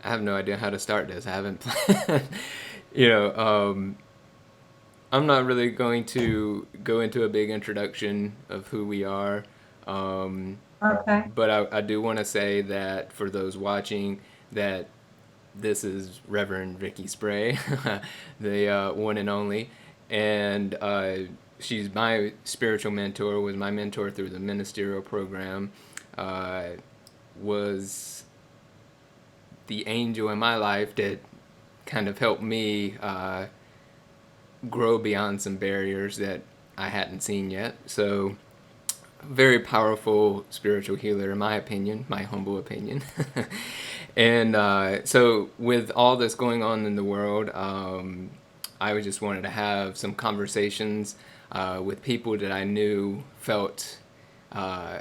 I have no idea how to start this. I haven't planned. you know, um, I'm not really going to go into a big introduction of who we are. Um, Okay. but I do want to say that for those watching, that this is Reverend Vicky Spray, the one and only, and she's my spiritual mentor. Was my mentor through the ministerial program. Uh, was the angel in my life that kind of helped me grow beyond some barriers that I hadn't seen yet. So very powerful spiritual healer, in my opinion, my humble opinion. and so, with all this going on in the world, I just wanted to have some conversations with people that I knew felt uh,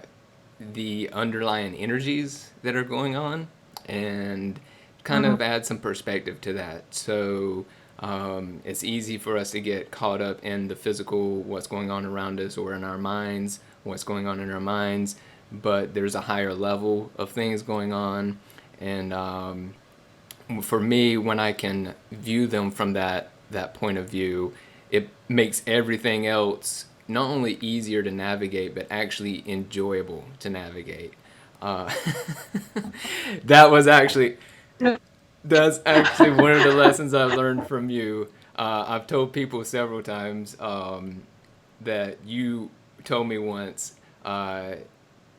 the underlying energies that are going on and kind Mhm. of add some perspective to that. So it's easy for us to get caught up in the physical, what's going on around us, or in our minds, what's going on in our minds. But there's a higher level of things going on. And for me, when I can view them from that point of view, it makes everything else not only easier to navigate, but actually enjoyable to navigate. Uh, that was actually that's actually one of the lessons I've learned from you. I've told people several times that you told me once.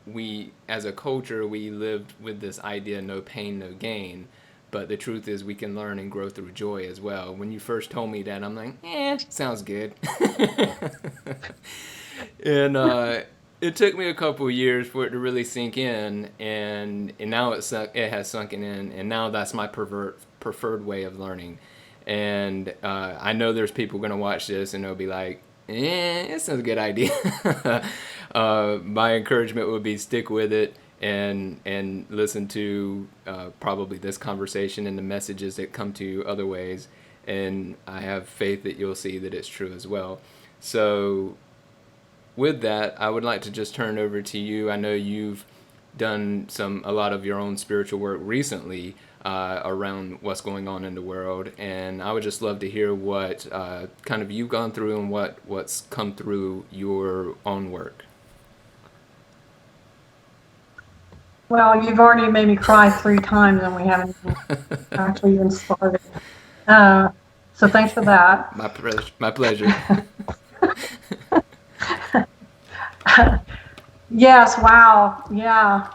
We, as a culture, we lived with this idea: no pain, no gain. But the truth is, we can learn and grow through joy as well. When you first told me that, I'm like, sounds good. and it took me a couple of years for it to really sink in, and now it has sunken in, and now that's my preferred way of learning. And I know there's people going to watch this and they'll be like, it sounds a good idea. My encouragement would be stick with it and listen to probably this conversation and the messages that come to you other ways. And I have faith that you'll see that it's true as well. So with that, I would like to just turn over to you. I know you've done a lot of your own spiritual work recently around what's going on in the world, and I would just love to hear what kind of you've gone through and what's come through your own work. Well, you've already made me cry 3 times, and we haven't actually even started. Uh, so thanks for that. My pleasure. Yes. Wow. Yeah.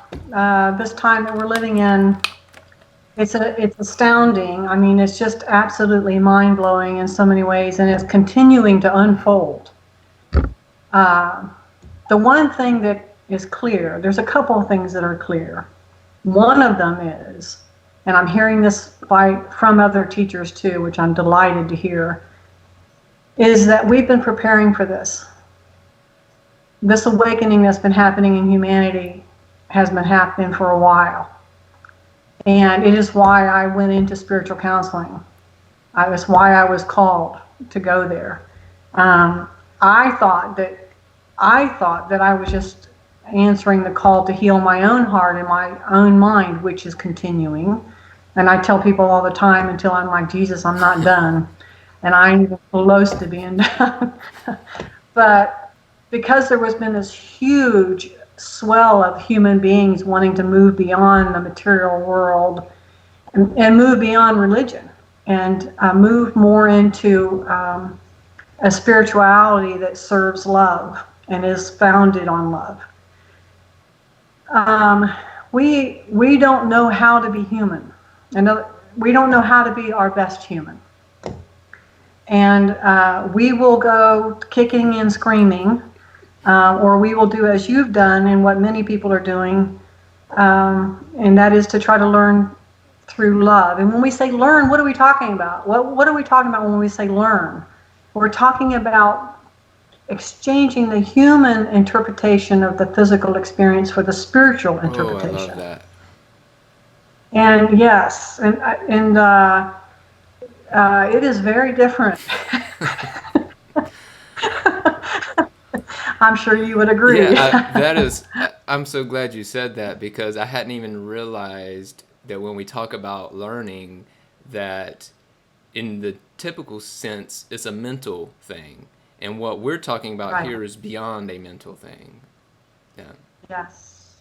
This time that we're living in, it's astounding. I mean, it's just absolutely mind blowing in so many ways, and it's continuing to unfold. Uh, the one thing that is clear, there's a couple of things that are clear. One of them is, and I'm hearing this from other teachers too, which I'm delighted to hear, is that we've been preparing for this. This awakening that's been happening in humanity has been happening for a while. And it is why I went into spiritual counseling. It's why I was called to go there. Um, I thought that I was just answering the call to heal my own heart and my own mind, which is continuing. And I tell people all the time until I'm like, Jesus, I'm not done. And I ain't even close to being done. But because there has been this huge swell of human beings wanting to move beyond the material world and move beyond religion and move more into a spirituality that serves love and is founded on love. Um, we don't know how to be human, and we don't know how to be our best human. And we will go kicking and screaming, or we will do as you've done and what many people are doing, and that is to try to learn through love. And when we say learn, what are we talking about? What are we talking about when we say learn? We're talking about exchanging the human interpretation of the physical experience for the spiritual Oh, I love interpretation. that. And yes, it is very different. I'm sure you would agree. Yeah, that is. I'm so glad you said that because I hadn't even realized. that when we talk about learning, that in the typical sense, it's a mental thing. And what we're talking about Right. here is beyond a mental thing. Yeah. Yes.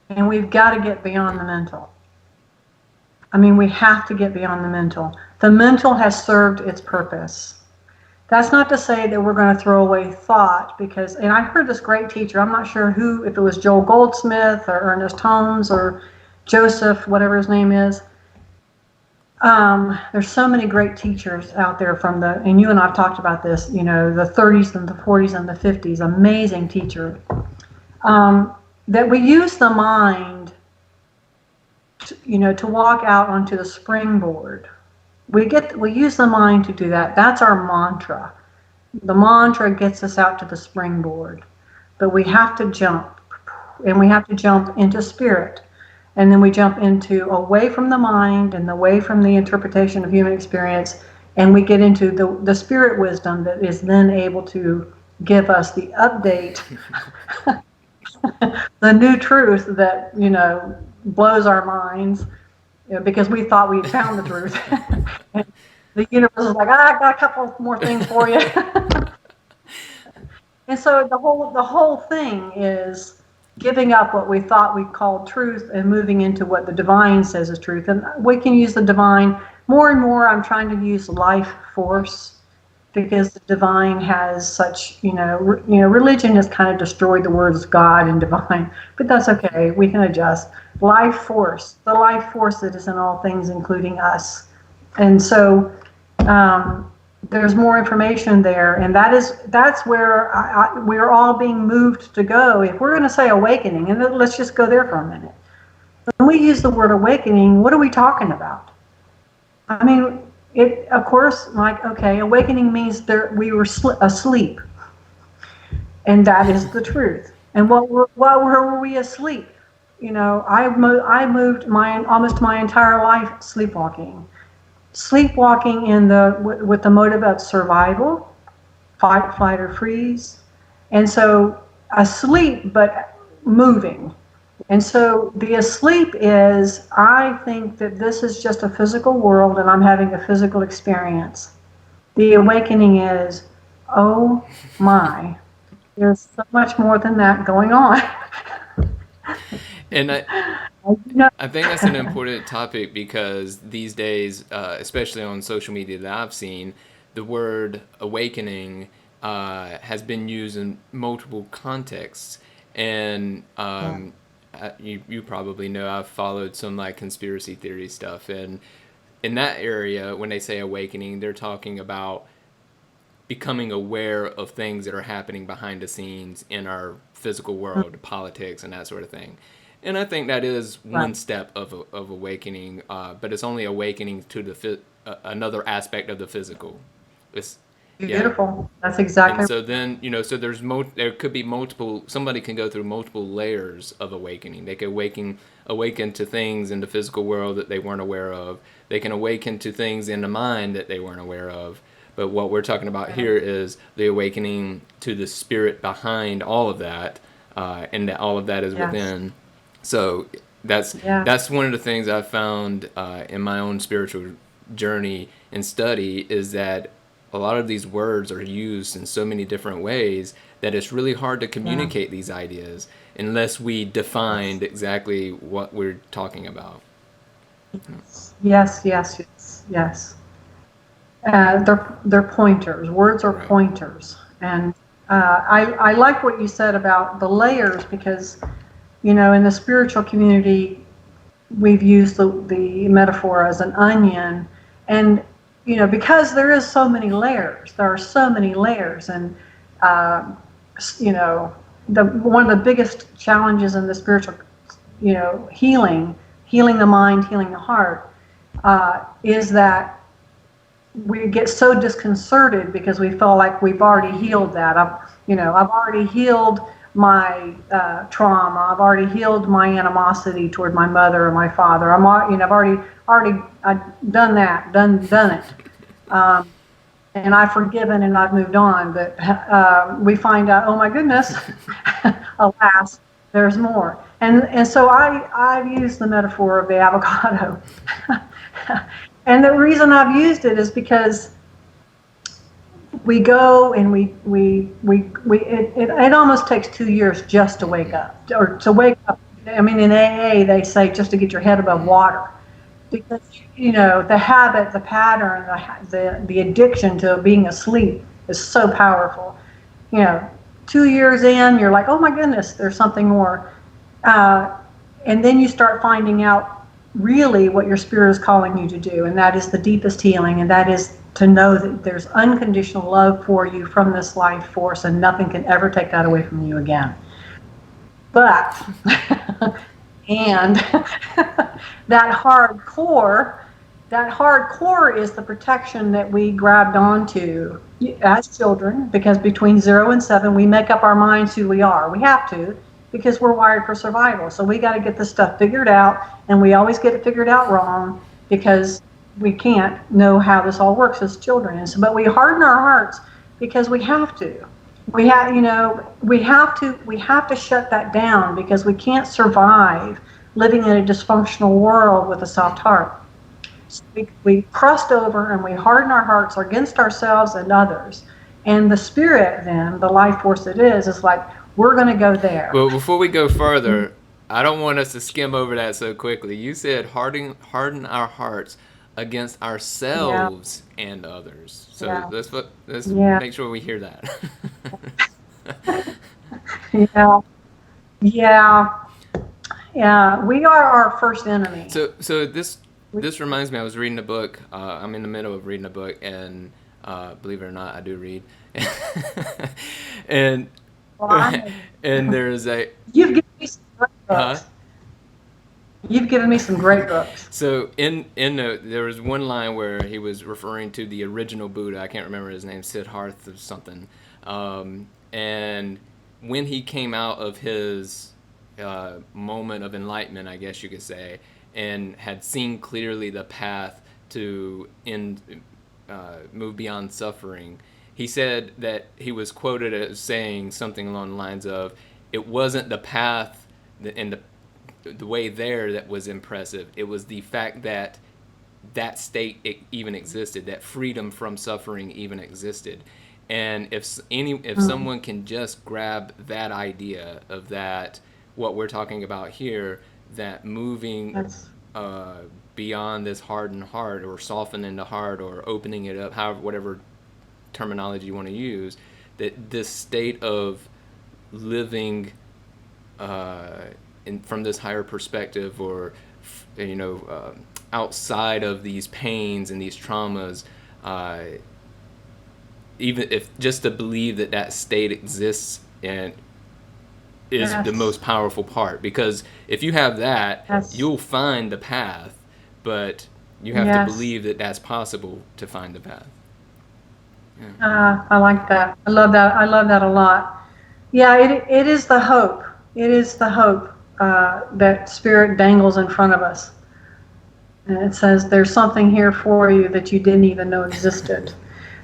And we've got to get beyond the mental. I mean, we have to get beyond the mental. The mental has served its purpose. That's not to say that we're going to throw away thought, because, and I heard this great teacher, I'm not sure who, if it was Joel Goldsmith or Ernest Holmes or Joseph, whatever his name is. There's so many great teachers out there from the, and you and I've talked about this, the 30s and the 40s and the 50s, amazing teacher, that we use the mind, to walk out onto the springboard. We use the mind to do that. That's our mantra. The mantra gets us out to the springboard, but we have to jump, and we have to jump into spirit. And then we jump into away from the mind and away from the interpretation of human experience, and we get into the spirit wisdom that is then able to give us the update, the new truth that, blows our minds, because we thought we had found the truth. And the universe is like, I got a couple more things for you. And so the whole thing is giving up what we thought we called truth and moving into what the divine says is truth. And we can use the divine more and more. I'm trying to use life force, because the divine has such, religion has kind of destroyed the words God and divine, but that's okay. We can adjust. Life force, the life force that is in all things, including us. And so there's more information there, and that's where we're all being moved to go. If we're going to say awakening, and let's just go there for a minute. When we use the word awakening, what are we talking about? I mean, of course, okay, awakening means we were asleep, and that is the truth. And what were we asleep? I moved almost my entire life sleepwalking with the motive of survival, fight, flight, or freeze, and so asleep but moving. And so the asleep is, I think that this is just a physical world and I'm having a physical experience. The awakening is, oh my, there's so much more than that going on. And I think that's an important topic, because these days, especially on social media that I've seen, the word awakening has been used in multiple contexts. And you probably know, I've followed some conspiracy theory stuff, and in that area, when they say awakening, they're talking about becoming aware of things that are happening behind the scenes in our physical world, politics, and that sort of thing. And I think that is one step of awakening, but it's only awakening to another aspect of the physical. It's Beautiful. That's exactly. And so then, so there could be multiple. Somebody can go through multiple layers of awakening. They could awaken to things in the physical world that they weren't aware of. They can awaken to things in the mind that they weren't aware of. But what we're talking about here is the awakening to the spirit behind all of that, and that all of that is within. So that's one of the things I've found in my own spiritual journey and study, is that a lot of these words are used in so many different ways that it's really hard to communicate these ideas unless we defined exactly what we're talking about. Yes. They're pointers. Words are pointers. And I like what you said about the layers, because, in the spiritual community, we've used the metaphor as an onion. And because there are so many layers, and one of the biggest challenges in the spiritual, healing the mind, healing the heart, is that we get so disconcerted because we feel like we've already healed that. I've already healed my trauma. I've already healed my animosity toward my mother or my father. I've already done that, done it, and I've forgiven and I've moved on. But we find out, oh my goodness, alas, There's more. And so I've used the metaphor of the avocado. And the reason I've used it is because we go and it almost takes 2 years just to wake up, or to wake up. I mean, in AA, they say just to get your head above water, because, the habit, the pattern, the addiction to being asleep is so powerful. You know, 2 years in, you're like, oh my goodness, there's something more. And then you start finding out really what your spirit is calling you to do, and that is the deepest healing, and that is to know that there's unconditional love for you from this life force, and nothing can ever take that away from you again. But, and that hard core is the protection that we grabbed onto as children, because between 0 and 7, we make up our minds who we are. We have to, because we're wired for survival. So we got to get this stuff figured out, and we always get it figured out wrong because we can't know how this all works as children. And so, but we harden our hearts because we have to. We have to shut that down, because we can't survive living in a dysfunctional world with a soft heart. So we crust over and we harden our hearts against ourselves and others. And the spirit, then, the life force it is like, we're going to go there. Well, before we go further, I don't want us to skim over that so quickly. You said harden our hearts against ourselves and others. So let's make sure we hear that. Yeah. We are our first enemy. So this reminds me. I was reading a book. I'm in the middle of reading a book, and believe it or not, I do read. and there's a. You've given me some great books. You've given me some great books. So there was one line where he was referring to the original Buddha. I can't remember his name, Siddhartha or something. And when he came out of his moment of enlightenment, I guess you could say, and had seen clearly the path to move beyond suffering, he said that he was quoted as saying something along the lines of, it wasn't the path and the way there that was impressive. It was the fact that state even existed, that freedom from suffering even existed. And if someone can just grab that idea of that, what we're talking about here, that moving beyond this hardened heart, or softening the heart, or opening it up, however, whatever terminology you want to use, that this state of living from this higher perspective, or outside of these pains and these traumas, even if just to believe that state exists and is the most powerful part. Because if you have that, you'll find the path, but you have to believe that that's possible to find the path. I like that. I love that a lot. Yeah, it is the hope. It is the hope that Spirit dangles in front of us. And it says, there's something here for you that you didn't even know existed.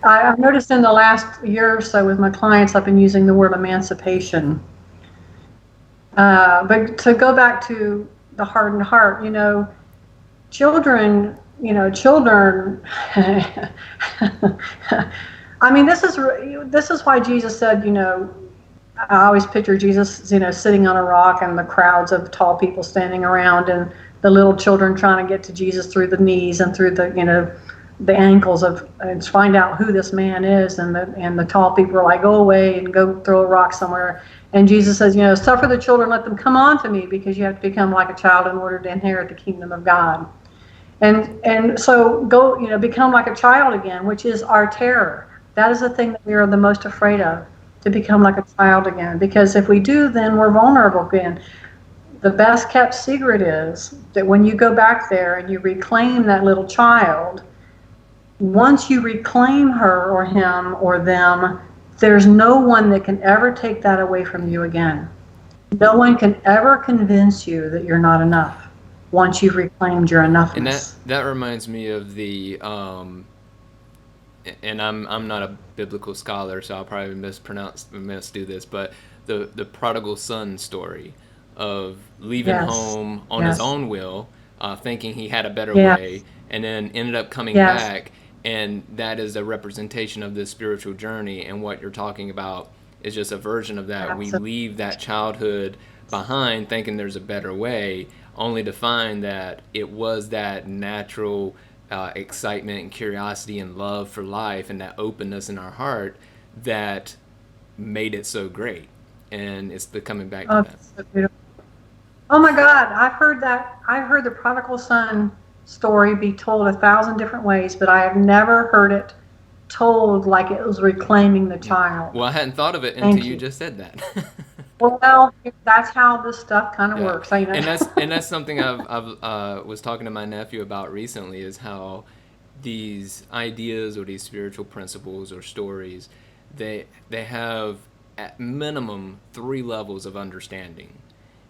I've noticed in the last year or so with my clients, I've been using the word emancipation. But to go back to the hardened heart, children, I mean, this is why Jesus said, I always picture Jesus, sitting on a rock, and the crowds of tall people standing around, and the little children trying to get to Jesus through the knees and through the ankles and find out who this man is, and the tall people are like, go away and go throw a rock somewhere. And Jesus says, suffer the children, let them come on to me, because you have to become like a child in order to inherit the kingdom of God. And so go, become like a child again, which is our terror. That is the thing that we are the most afraid of, to become like a child again. Because if we do, then we're vulnerable again. The best kept secret is that when you go back there and you reclaim that little child, once you reclaim her or him or them, there's no one that can ever take that away from you again. No one can ever convince you that you're not enough once you've reclaimed your enoughness. And that reminds me of the and I'm not a biblical scholar, so I'll probably misdo this, but the prodigal son story, of leaving Yes. home on his Yes. own will, thinking he had a better way, Yes. and then ended up coming Yes. back. And that is a representation of this spiritual journey. And what you're talking about is just a version of that. We Absolutely. leave that childhood behind thinking there's a better way, only to find that it was that natural excitement and curiosity and love for life and that openness in our heart that made it so great. And it's the coming back to Oh, that. that's so beautiful. Oh my God, I've heard that. I've heard the prodigal son story be told 1,000 different ways, but I have never heard it told like it was reclaiming the child. Well, I hadn't thought of it until Thank you you. just said that. Well, that's how this stuff kind of Yeah, works. I, you know. and that's something I've was talking to my nephew about recently is how these ideas or these spiritual principles or stories, they have at minimum three levels of understanding,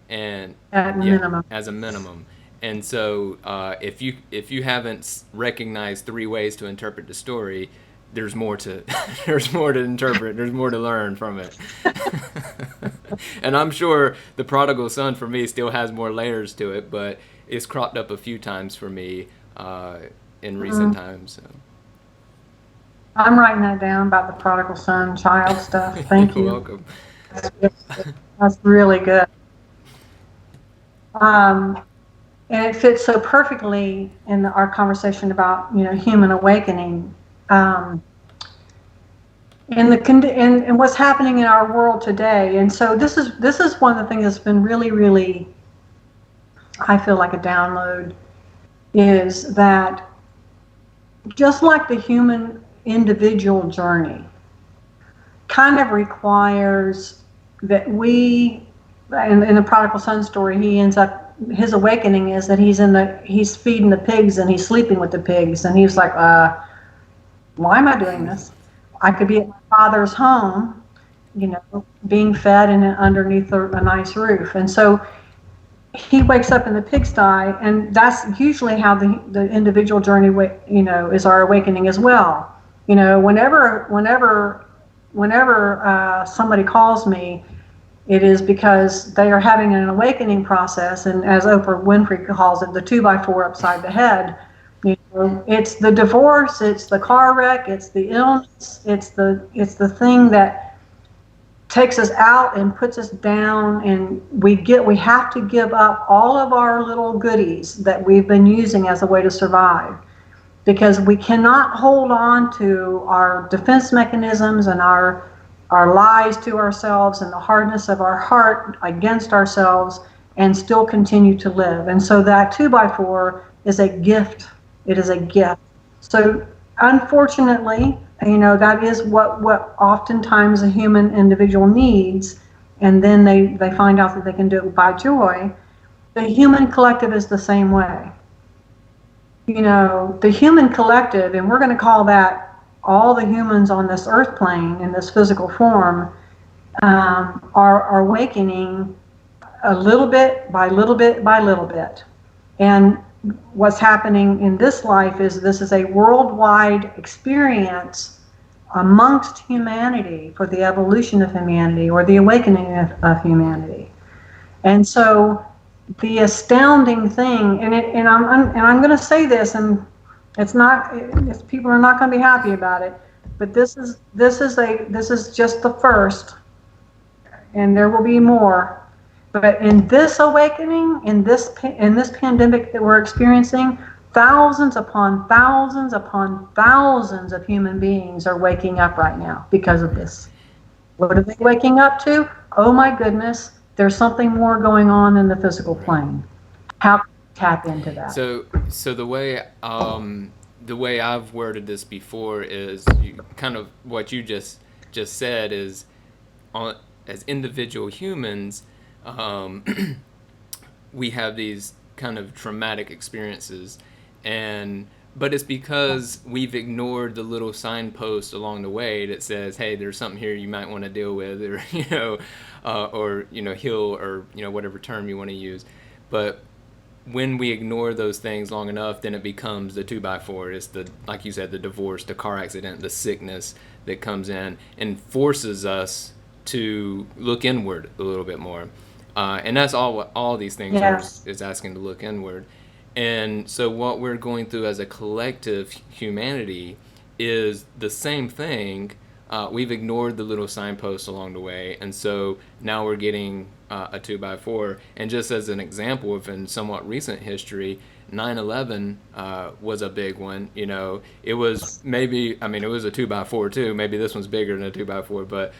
and At yeah, minimum. as a minimum. And so if you haven't recognized three ways to interpret the story, there's more to there's more to interpret. There's more to learn from it. And I'm sure the prodigal son for me still has more layers to it, but it's cropped up a few times for me in recent Mm, times. So. I'm writing that down about the prodigal son child stuff. Thank You're you. welcome. That's really good. Um, and it fits so perfectly in our conversation about human awakening. Um, and and what's happening in our world today. And so this is one of the things that's been really, really, I feel like a download, is that just like the human individual journey kind of requires that in the prodigal son story, he ends up, his awakening is that he's feeding the pigs and he's sleeping with the pigs, and he's like, why am I doing this? I could be at my father's home, being fed and underneath a nice roof. And so he wakes up in the pigsty, and that's usually how the individual journey, is our awakening as well. Whenever somebody calls me, it is because they are having an awakening process, and as Oprah Winfrey calls it, the 2x4 upside the head. It's the divorce, it's the car wreck, it's the illness, it's the thing that takes us out and puts us down, and we have to give up all of our little goodies that we've been using as a way to survive, because we cannot hold on to our defense mechanisms and our lies to ourselves and the hardness of our heart against ourselves and still continue to live. And so that 2x4 is a gift. It is a gift. So unfortunately, that is what oftentimes a human individual needs, and then they find out that they can do it by joy. The human collective is the same way. The human collective, and we're going to call that all the humans on this earth plane in this physical form, are awakening a little bit by little bit by little bit. And what's happening in this life is this is a worldwide experience amongst humanity for the evolution of humanity, or the awakening of humanity. And so the astounding thing, and I'm going to say this, and people are not going to be happy about it, but this is just the first, and there will be more. But in this awakening, in this pandemic that we're experiencing, thousands upon thousands upon thousands of human beings are waking up right now because of this. What are they waking up to? Oh my goodness, there's something more going on in the physical plane. How can we tap into that? So the way I've worded this before is kind of what you just said is, as individual humans, we have these kind of traumatic experiences, but it's because we've ignored the little signpost along the way that says, hey, there's something here you might want to deal with, or heal, or whatever term you want to use. But when we ignore those things long enough, then it becomes the 2x4. It's like you said, the divorce, the car accident, the sickness that comes in and forces us to look inward a little bit more. And that's all these things are, Yes. is asking to look inward. And so what we're going through as a collective humanity is the same thing. We've ignored the little signposts along the way, and so now we're getting a 2x4. And just as an example of in somewhat recent history, 9/11 was a big one. You know, it was maybe, I mean, it was a 2x4 too. Maybe this one's bigger than a 2x4, but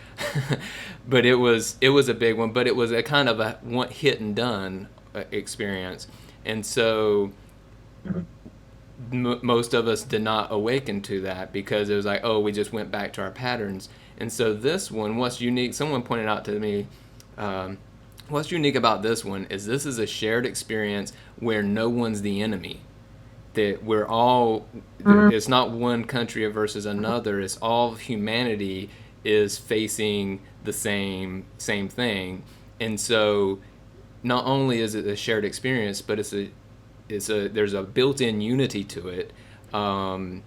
but it was a big one. But it was a kind of a one hit and done experience, and so most of us did not awaken to that because it was like, oh, we just went back to our patterns. And so this one, what's unique? Someone pointed out to me. What's unique about this is a shared experience where no one's the enemy. That we're all, it's not one country versus another. It's all humanity is facing the same thing. And so not only is it a shared experience, but there's a built-in unity to it. I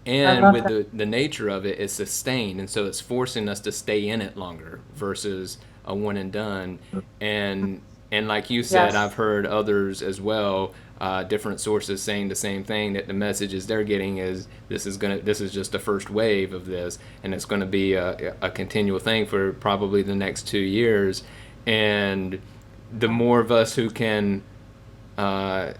And love with that. the nature of it, it's sustained, and so it's forcing us to stay in it longer versus a one and done. And like you said, Yes. I've heard others as well, different sources saying the same thing, that the messages they're getting is this is just the first wave of this, and it's gonna be a continual thing for probably the next 2 years. And the more of us who can uh,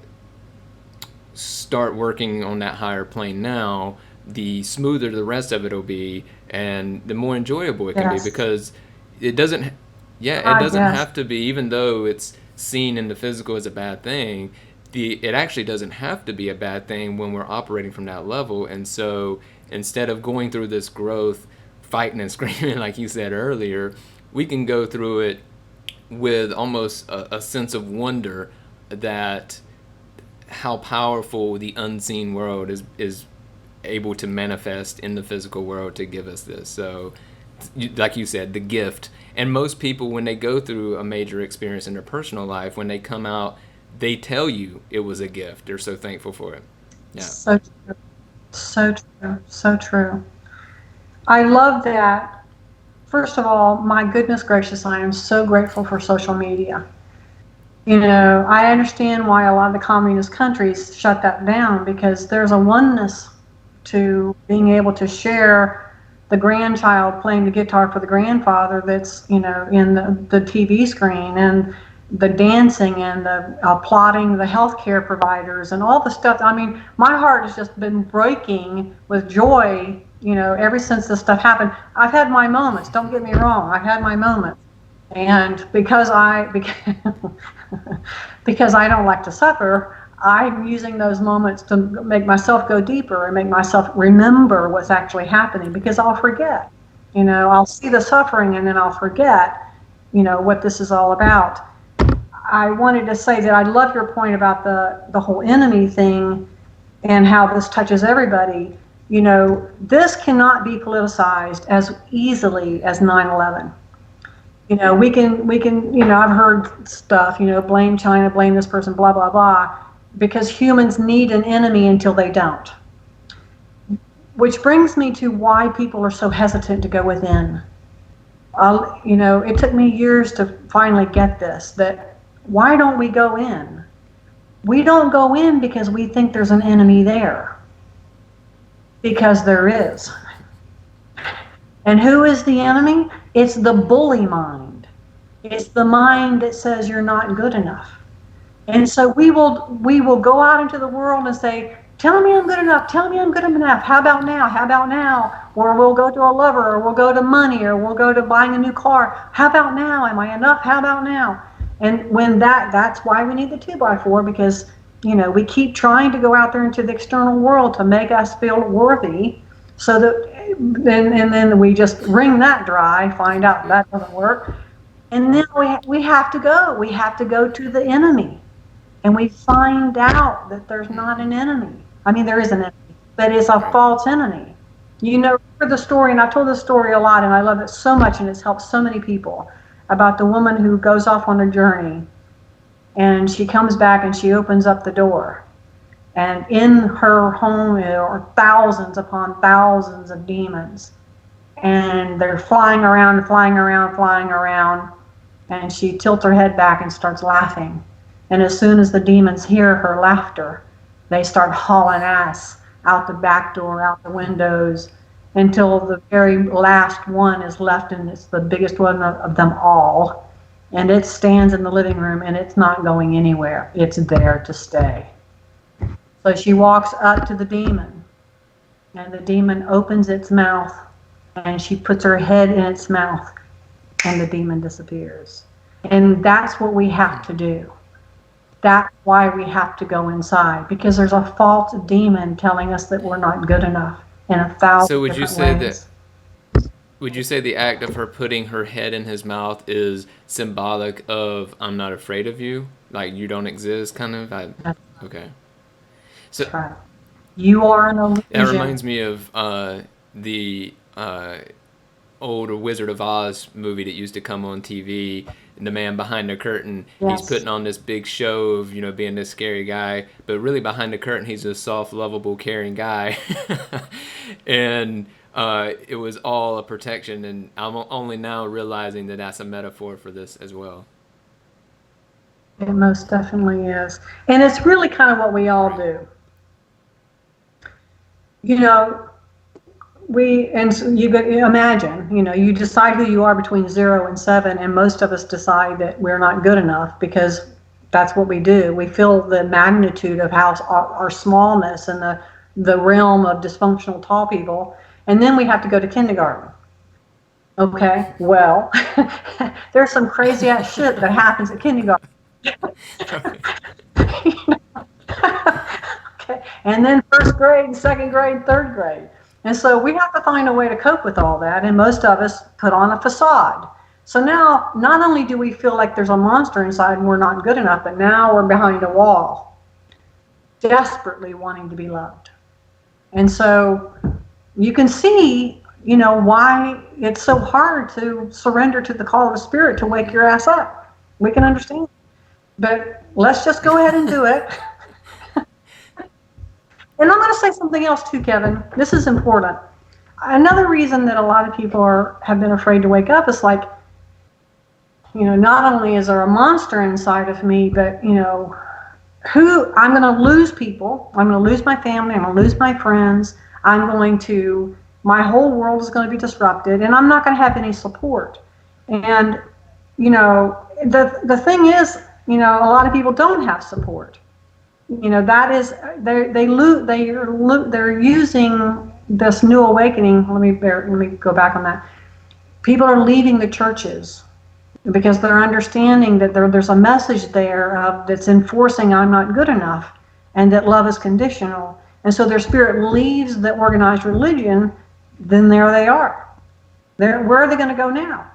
start working on that higher plane now, the smoother the rest of it will be, and the more enjoyable it can be, Yes. because it doesn't, yeah, it God, doesn't yes. have to be, even though it's seen in the physical as a bad thing, it actually doesn't have to be a bad thing when we're operating from that level. And so instead of going through this growth, fighting and screaming, like you said earlier, we can go through it with almost a sense of wonder that how powerful the unseen world is able to manifest in the physical world to give us this. So, like you said, the gift. And most people, when they go through a major experience in their personal life, when they come out, they tell you it was a gift. They're so thankful for it. Yeah. So true. So true. So true. I love that. First of all, my goodness gracious, I am so grateful for social media. You know, I understand why a lot of the communist countries shut that down, because there's a oneness to being able to share the grandchild playing the guitar for the grandfather that's, you know, in the TV screen, and the dancing, and the applauding the healthcare providers and all the stuff. I mean, my heart has just been breaking with joy, you know, ever since this stuff happened. I've had my moments, don't get me wrong, I've had my moments. And because I don't like to suffer, I'm using those moments to make myself go deeper and make myself remember what's actually happening, because I'll forget. You know, I'll see the suffering and then I'll forget, you know, what this is all about. I wanted to say that I love your point about the whole enemy thing and how this touches everybody. You know, this cannot be politicized as easily as 9/11. You know, we can, you know, I've heard stuff, you know, blame China, blame this person, blah, blah, blah, because humans need an enemy until they don't. Which brings me to why people are so hesitant to go within. You know, it took me years to finally get this, that why don't we go in? We don't go in because we think there's an enemy there. Because there is. And who is the enemy? It's the bully mind. It's the mind that says you're not good enough. And so we will go out into the world and say, tell me I'm good enough, tell me I'm good enough, how about now, how about now? Or we'll go to a lover, or we'll go to money, or we'll go to buying a new car. How about now? Am I enough? How about now? And when that's why we need the 2x4, because, you know, we keep trying to go out there into the external world to make us feel worthy, so that, and then we just wring that dry, find out that doesn't work. And then we have to go. We have to go to the enemy. And we find out that there's not an enemy. I mean, there is an enemy, but it's a false enemy. You know, for the story, and I've told this story a lot, and I love it so much, and it's helped so many people, about the woman who goes off on a journey, and she comes back and she opens up the door. And in her home are thousands upon thousands of demons. And they're flying around, flying around, flying around. and she tilts her head back and starts laughing. And as soon as the demons hear her laughter, they start hauling ass out the back door, out the windows, until the very last one is left, and it's the biggest one of them all. And it stands in the living room, and it's not going anywhere. It's there to stay. So she walks up to the demon, and the demon opens its mouth, and she puts her head in its mouth, and the demon disappears. And that's what we have to do. That's why we have to go inside, because there's a false demon telling us that we're not good enough in 1,000 So would you different say ways. would you say the act of her putting her head in his mouth is symbolic of I'm not afraid of you, like you don't exist, kind of? Okay. So That's right. You are an that illusion. reminds me of the old Wizard of Oz movie that used to come on TV. And the man behind the curtain, he's Yes. putting on this big show of being this scary guy, but really behind the curtain, he's a soft, lovable, caring guy. And it was all a protection, and I'm only now realizing that that's a metaphor for this as well. It most definitely is. And it's really kind of what we all Right. do. You know, and so you could imagine, you decide who you are between 0 and 7, and most of us decide that we're not good enough because that's what we do. We feel the magnitude of how our smallness and the realm of dysfunctional tall people, and then we have to go to kindergarten. Okay, well, there's some crazy ass shit that happens at kindergarten. Right. Okay. And then first grade, second grade, third grade. And so we have to find a way to cope with all that. And most of us put on a facade. So now, not only do we feel like there's a monster inside and we're not good enough, but now we're behind a wall, desperately wanting to be loved. And so you can see, why it's so hard to surrender to the call of the Spirit to wake your ass up. We can understand. But let's just go ahead and do it. And I'm going to say something else too, Kevin. This is important. Another reason that a lot of people have been afraid to wake up is like, not only is there a monster inside of me, but, who I'm going to lose people. I'm going to lose my family. I'm going to lose my friends. My whole world is going to be disrupted, and I'm not going to have any support. And, the thing is, a lot of people don't have support. That is they're using this new awakening. Let me go back on that. People are leaving the churches because they're understanding that there's a message there that's enforcing I'm not good enough, and that love is conditional. And so their spirit leaves the organized religion. Then there they are. Where are they going to go now?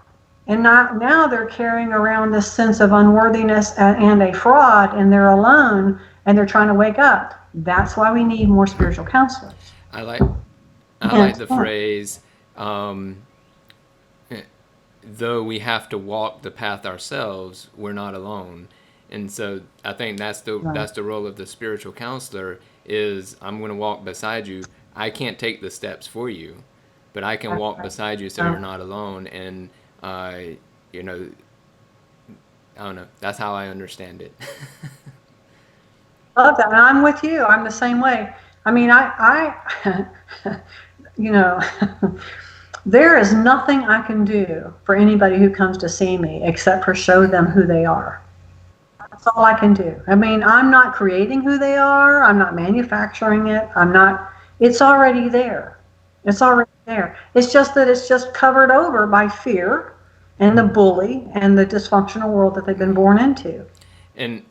And now they're carrying around this sense of unworthiness and a fraud, and they're alone, and they're trying to wake up. That's why we need more spiritual counselors. I like I And like the phrase, um, though we have to walk the path ourselves, we're not alone. And so I think right, that's the role of the spiritual counselor is I'm going to walk beside you. I can't take the steps for you, but I can that's walk right. beside you so you're not alone. And uh, you know, I don't know. That's how I understand it. Love that. And I'm with you. I'm the same way. I mean, I you know, there is nothing I can do for anybody who comes to see me except for show them who they are. That's all I can do. I mean, I'm not creating who they are. I'm not manufacturing it. It's already there. It's already there. It's just that it's just covered over by fear and the bully and the dysfunctional world that they've been born into. And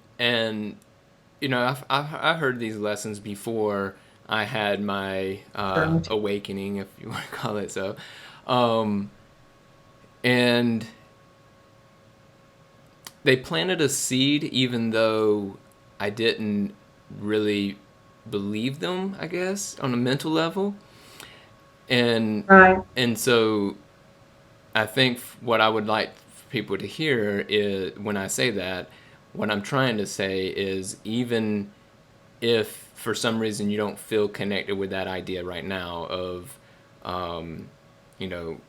I've heard these lessons before. I had my And awakening, if you want to call it so, um, and they planted a seed, even though I didn't really believe them. I guess on a mental level, and right. and so I think what I would like for people to hear is when I say that, what I'm trying to say is even if for some reason you don't feel connected with that idea right now of, um, you know,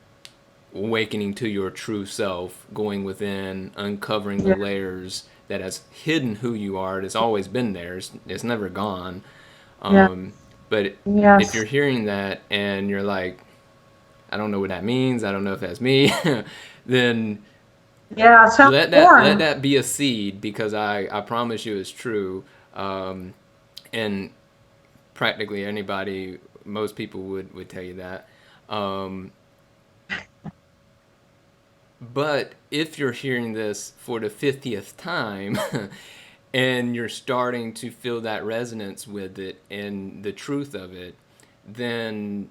awakening to your true self, going within, uncovering the Yeah. layers that has hidden who you are. It's always been there. It's never gone. Yeah. But if you're Yes. hearing that and you're like, I don't know what that means, I don't know if that's me, then Yeah. It sounds let foreign. that be a seed, because I promise you it's true. Um, and practically anybody, most people would tell you that. Um, but if you're hearing this for the 50th time and you're starting to feel that resonance with it and the truth of it, then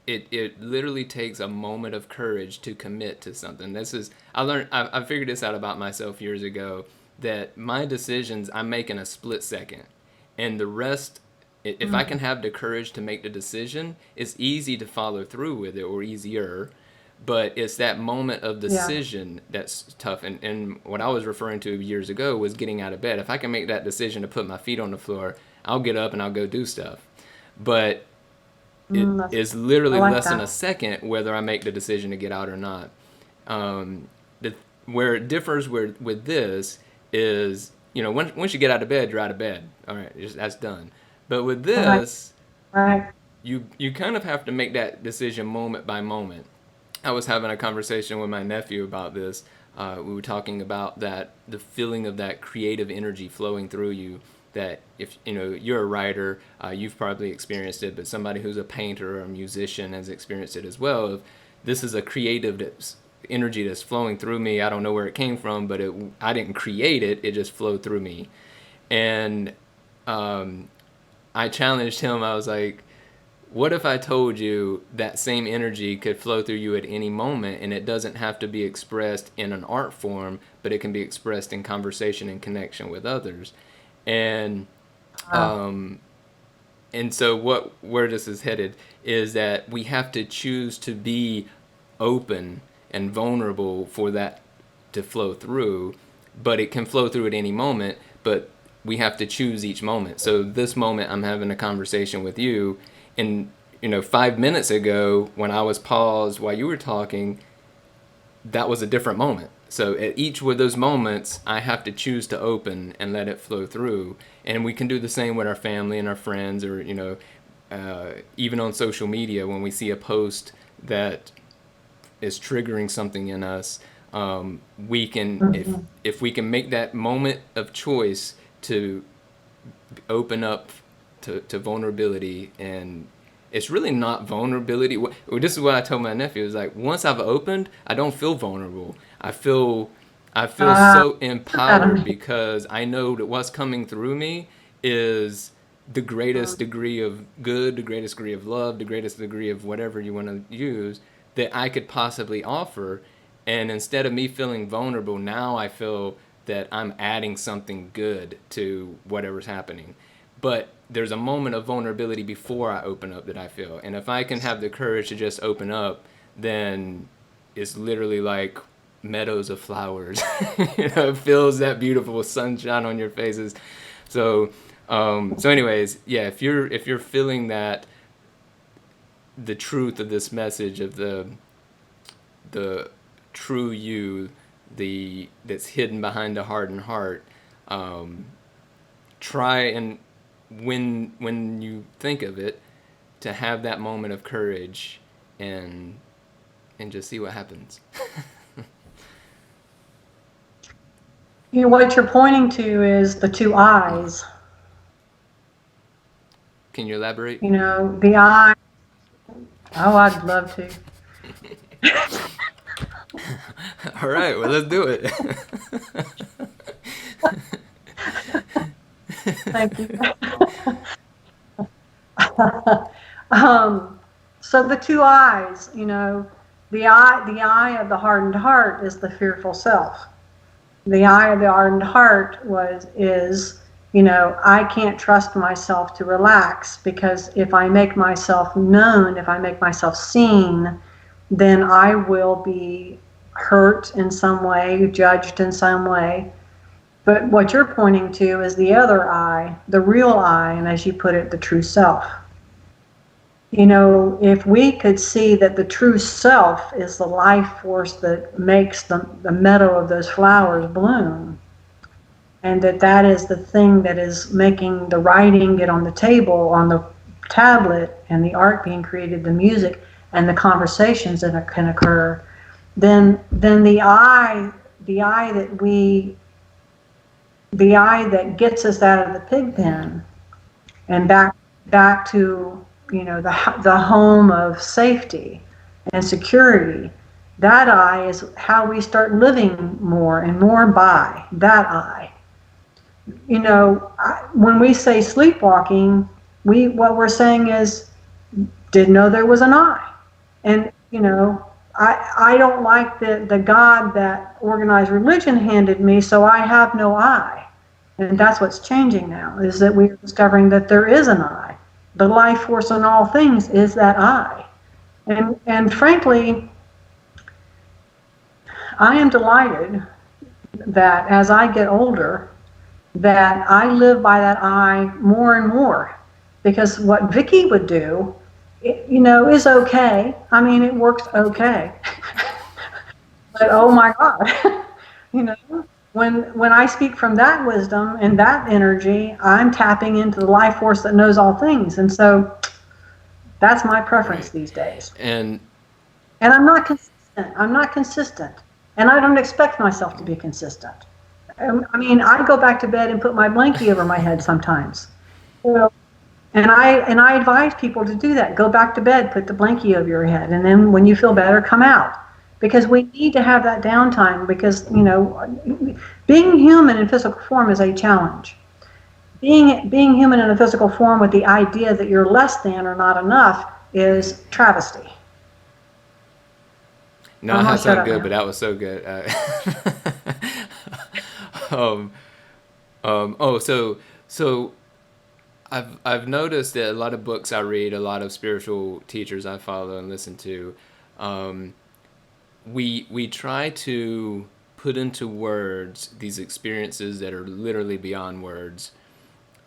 it literally takes a moment of courage to commit to something. I figured this out about myself years ago, that my decisions I make in a split second, and the rest, if I Mm. can have the courage to make the decision, it's easy to follow through with it, or easier. But it's that moment of Yeah. decision that's tough. And what I was referring to years ago was getting out of bed. If I can make that decision to put my feet on the floor, I'll get up and I'll go do stuff. But it Mm, is I literally like less than a that. second whether I make the decision to get out or not. Um, where it differs with this is, once you get out of bed, you're out of bed. All right, that's done. But with Right. this, Right. you kind of have to make that decision moment by moment. I was having a conversation with my nephew about this. We were talking about that, the feeling of that creative energy flowing through you. That if you're a writer, you've probably experienced it, but somebody who's a painter or a musician has experienced it as well. This is a creative energy that's flowing through me. I don't know where it came from, but I didn't create it. It just flowed through me, and um, I challenged him. I was like, what if I told you that same energy could flow through you at any moment, and it doesn't have to be expressed in an art form, but it can be expressed in conversation and connection with others? And Wow. and so where this is headed is that we have to choose to be open and vulnerable for that to flow through, but it can flow through at any moment, but we have to choose each moment. So this moment I'm having a conversation with you, and 5 minutes ago when I was paused while you were talking, that was a different moment. So at each of those moments, I have to choose to open and let it flow through. And we can do the same with our family and our friends, or even on social media when we see a post that is triggering something in us. We can, Mhm. if we can make that moment of choice to open up to vulnerability. And it's really not vulnerability. This is what I told my nephew. Is like, once I've opened, I don't feel vulnerable. I feel Ah, so empowered, mm, because I know that what's coming through me is the greatest degree of good, the greatest degree of love, the greatest degree of whatever you want to use that I could possibly offer. And instead of me feeling vulnerable, now I feel that I'm adding something good to whatever's happening. But there's a moment of vulnerability before I open up that I feel. And if I can have the courage to just open up, then it's literally like meadows of flowers. It feels that beautiful sunshine on your faces. So, anyways, yeah, if you're feeling that, the truth of this message of the true you, the that's hidden behind the hardened heart, um, try and when you think of it, to have that moment of courage, and just see what happens. you know, what you're pointing to is the two eyes. Can you elaborate? You know, the eye. Oh, I'd love to. All right, well, let's do it. Thank you. um, so the two eyes, you know, the eye of the hardened heart is the fearful self. The eye of the hardened heart is, you know, I can't trust myself to relax, because if I make myself known, if I make myself seen, then I will be hurt in some way, judged in some way. But what you're pointing to is the other I, the real I, and as you put it, the true self. if we could see that the true self is the life force that makes the meadow of those flowers bloom, and that is the thing that is making the writing get on the table, on the tablet, and the art being created, the music, and the conversations that can occur, then the eye that we the eye that gets us out of the pig pen and back to the home of safety and security. That eye is how we start living more and more by that eye. When we say sleepwalking, what we're saying is didn't know there was an eye. And I don't like the God that organized religion handed me, so I have no eye. And that's what's changing now, is that we're discovering that there is an I. The life force in all things is that I. And frankly, I am delighted that as I get older, that I live by that I more and more. Because what Vicki would do, is okay. I mean, it works okay. But oh my God, you know, when I speak from that wisdom and that energy, I'm tapping into the life force that knows all things. And so that's my preference Right. these days. And And I'm not consistent. I'm not consistent. And I don't expect myself to be consistent. I mean, I go back to bed and put my blankie over my head sometimes. So, and I advise people to do that. Go back to bed, put the blankie over your head, and then when you feel better, come out. Because we need to have that downtime, because being human in physical form is a challenge. Being human in a physical form with the idea that you're less than or not enough is travesty. no, I'm gonna that's shut not up good, but now. that was so good. Um, so I've noticed that a lot of books I read, a lot of spiritual teachers I follow and listen to, um, we try to put into words these experiences that are literally beyond words.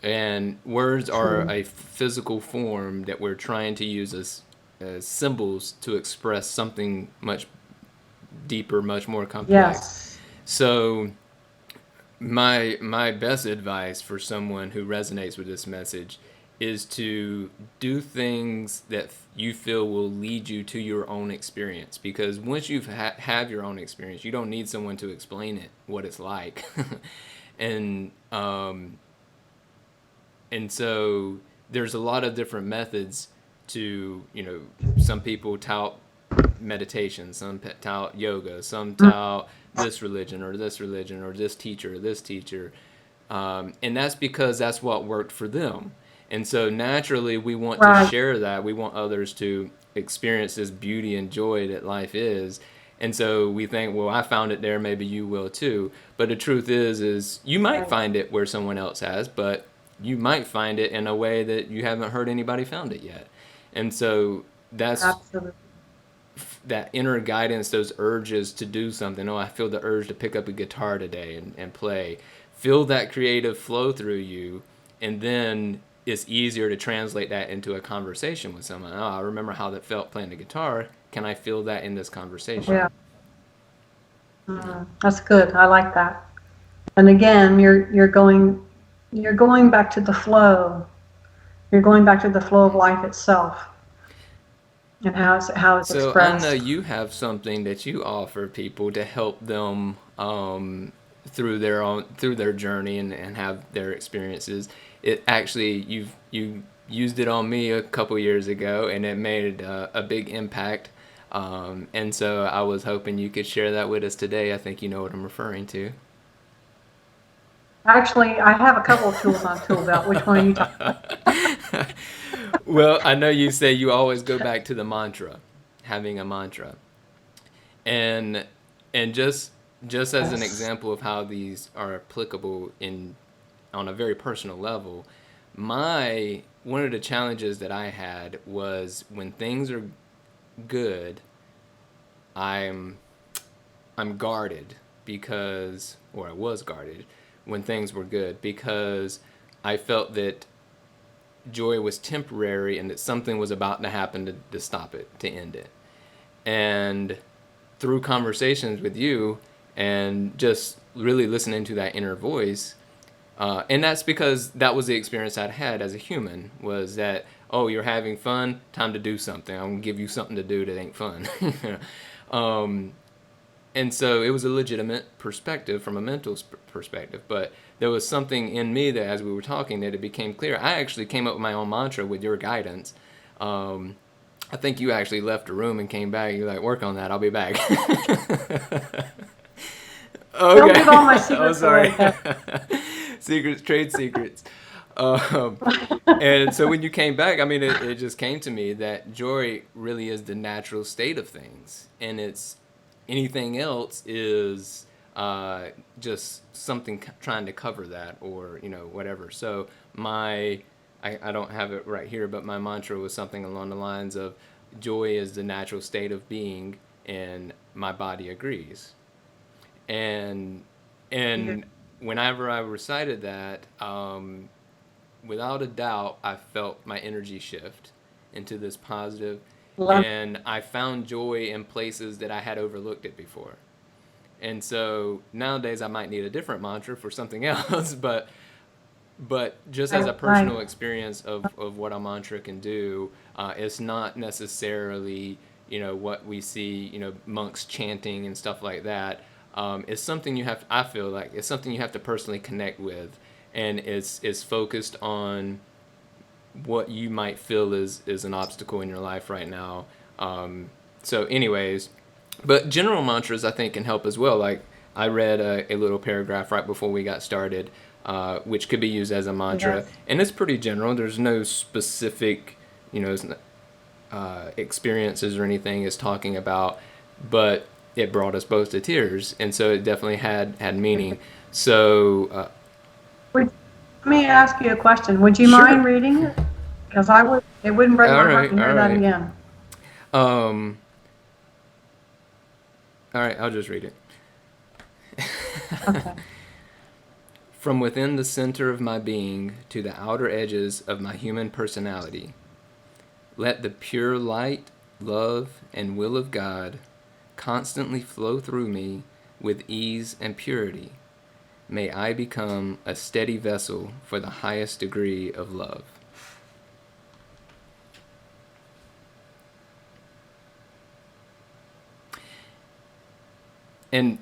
And words are True. a physical form that we're trying to use as symbols to express something much deeper, much more complex. Yes. So my best advice for someone who resonates with this message is to do things that you feel will lead you to your own experience, because once you've have your own experience, you don't need someone to explain it what it's like. and and so there's a lot of different methods to, some people tout meditation, some tout yoga, some tout this religion or this teacher or this teacher. And that's because that's what worked for them. And so naturally, we want to Right. share that. We want others to experience this beauty and joy that life is. And so we think, well, I found it there, maybe you will too. But the truth is you might Right. find it where someone else has, but you might find it in a way that you haven't heard anybody found it yet. And so that's Absolutely. that inner guidance, those urges to do something. Oh, I feel the urge to pick up a guitar today and play. Feel that creative flow through you, and then it's easier to translate that into a conversation with someone. Oh, I remember how that felt playing the guitar. Can I feel that in this conversation? Yeah. That's good. I like that. And again, you're going back to the flow. You're going back to the flow of life itself and how it's So I know expressed. you have something that you offer people to help them through their journey and have their experiences. It actually you used it on me a couple years ago, and it made a big impact. And so I was hoping you could share that with us today. I think you know what I'm referring to. Actually, I have a couple of tools on Tool Belt. Which one are you talking Well, I know you say you always go back to the mantra, having a mantra. And just as about? an Yes. example of how these are applicable in on a very personal level, my one of the challenges that I had was when things are good, I'm I'm guarded because, or I was guarded when things were good, because I felt that joy was temporary and that something was about to happen to stop it, to end it. And through conversations with you and just really listening to that inner voice, and that's because that was the experience I'd had as a human, was that, oh, you're having fun, time to do something. I'm going to give you something to do that ain't fun. And so it was a legitimate perspective from a mental perspective, but there was something in me that, as we were talking, that it became clear. I actually came up with my own mantra with your guidance. I think you actually left the room and came back. You're like, work on that. I'll be back. Okay. Don't give all my secrets sorry. away. Secrets, trade secrets. And so when you came back, I mean, it just came to me that joy really is the natural state of things, and it's anything else is just something trying to cover that, or whatever. So I don't have it right here, but my mantra was something along the lines of, joy is the natural state of being, and my body agrees. And whenever I recited that, without a doubt, I felt my energy shift into this positive, and I found joy in places that I had overlooked it before. And so nowadays I might need a different mantra for something else, but just as a personal experience of what a mantra can do, it's not necessarily what we see monks chanting and stuff like that. It's something I feel like it's something you have to personally connect with, and it's focused on what you might feel is an obstacle in your life right now. So anyways, but general mantras I think can help as well. Like I read a little paragraph right before we got started, which could be used as a mantra. Yes. And it's pretty general. There's no specific experiences or anything it's talking about, but it brought us both to tears, and so it definitely had meaning. So let me ask you a question. Would you Sure. mind reading it? Because it wouldn't break my heart to hear that again. All right, I'll just read it. Okay. From within the center of my being to the outer edges of my human personality, let the pure light, love, and will of God constantly flow through me with ease and purity. May I become a steady vessel for the highest degree of love. And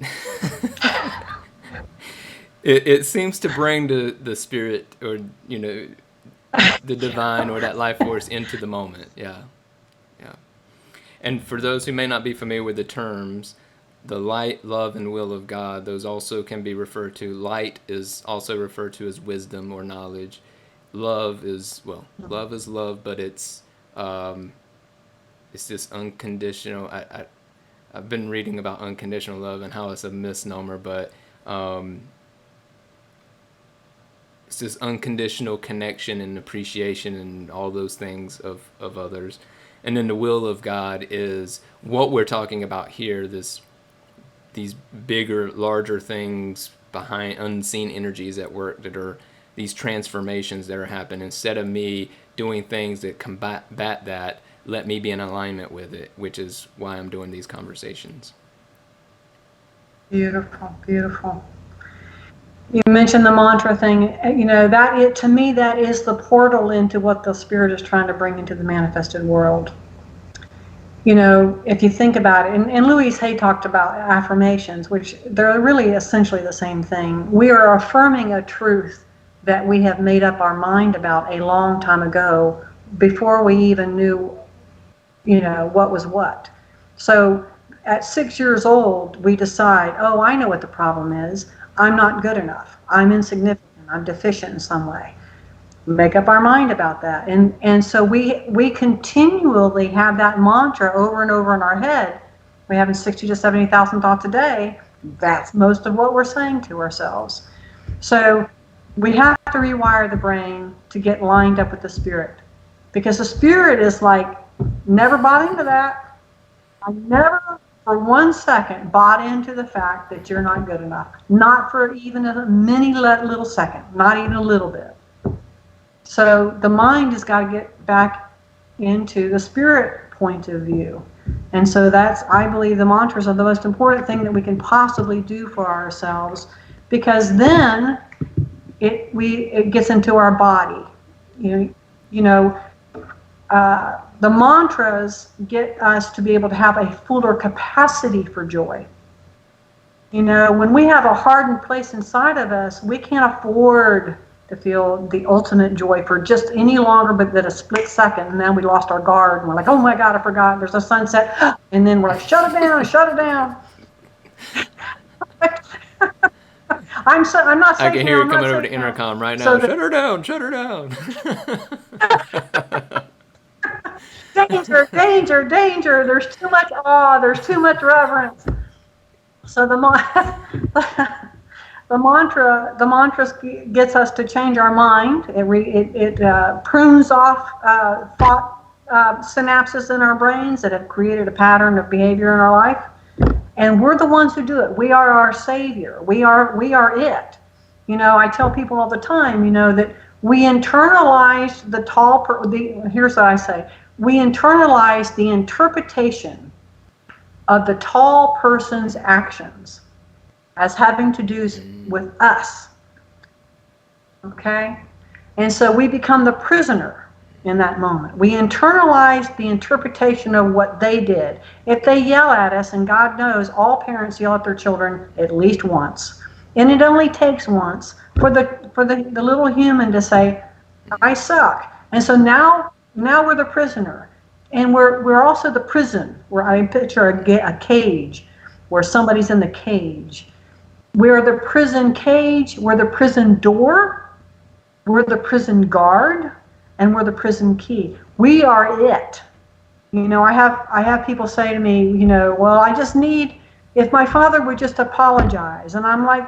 it seems to bring the spirit, or the divine or that life force into the moment. Yeah. And for those who may not be familiar with the terms, the light, love, and will of God, those also can be referred to. Light is also referred to as wisdom or knowledge. Love is love, but it's this unconditional. I've been reading about unconditional love and how it's a misnomer, but it's this unconditional connection and appreciation and all those things of others. And then the will of God is what we're talking about here, these bigger, larger things behind unseen energies at work that are these transformations that are happening. Instead of me doing things that combat that, let me be in alignment with it, which is why I'm doing these conversations. Beautiful, beautiful. You mentioned the mantra thing. To me, that is the portal into what the Spirit is trying to bring into the manifested world. If you think about it, and Louise Hay talked about affirmations, which they're really essentially the same thing. We are affirming a truth that we have made up our mind about a long time ago, before we even knew, what was what. So at 6 years old, we decide, oh, I know what the problem is. I'm not good enough. I'm insignificant. I'm deficient in some way. Make up our mind about that. And so we continually have that mantra over and over in our head. We're having 60 to 70,000 thoughts a day. That's most of what we're saying to ourselves. So we have to rewire the brain to get lined up with the Spirit. Because the Spirit is like, never bought into that. I never for 1 second bought into the fact that you're not good enough. Not for even a mini little second. Not even a little bit. So the mind has got to get back into the spirit point of view. And so that's, I believe the mantras are the most important thing that we can possibly do for ourselves, because then it gets into our body. You know, the mantras get us to be able to have a fuller capacity for joy. You know, when we have a hardened place inside of us, we can't afford to feel the ultimate joy for just any longer but than a split second. And now we lost our guard and we're like, oh my God, I forgot, there's a sunset. And then we're like, shut it down, shut it down. I'm not saying, I can hear it coming over the intercom right now. Shut her down, shut her down. Danger, danger, danger. There's too much awe, there's too much reverence. So the mantra gets us to change our mind. It prunes off thought synapses in our brains that have created a pattern of behavior in our life. And we're the ones who do it. We are our savior. We are it. You know, I tell people all the time, you know, that we internalize here's what I say. We internalize the interpretation of the tall person's actions as having to do with us. Okay? And so we become the prisoner in that moment. We internalize the interpretation of what they did. If they yell at us, and God knows all parents yell at their children at least once, and it only takes once for the little human to say, I suck. And so now we're the prisoner. And we're also the prison, where I picture a cage, where somebody's in the cage. We're the prison cage, we're the prison door, we're the prison guard, and we're the prison key. We are it. You know, I have people say to me, you know, well, I just need, if my father would just apologize. And I'm like,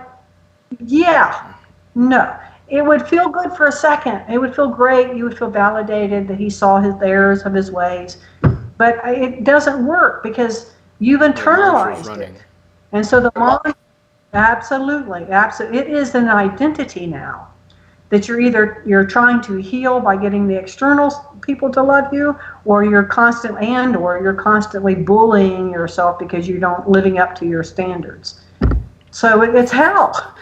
yeah, no. It would feel good for a second. It would feel great. You would feel validated that he saw the errors of his ways. But it doesn't work because you've internalized it. And so the mind, absolutely. It is an identity now that you're trying to heal by getting the external people to love you, or you're constantly bullying yourself because you don't living up to your standards. So it's hell.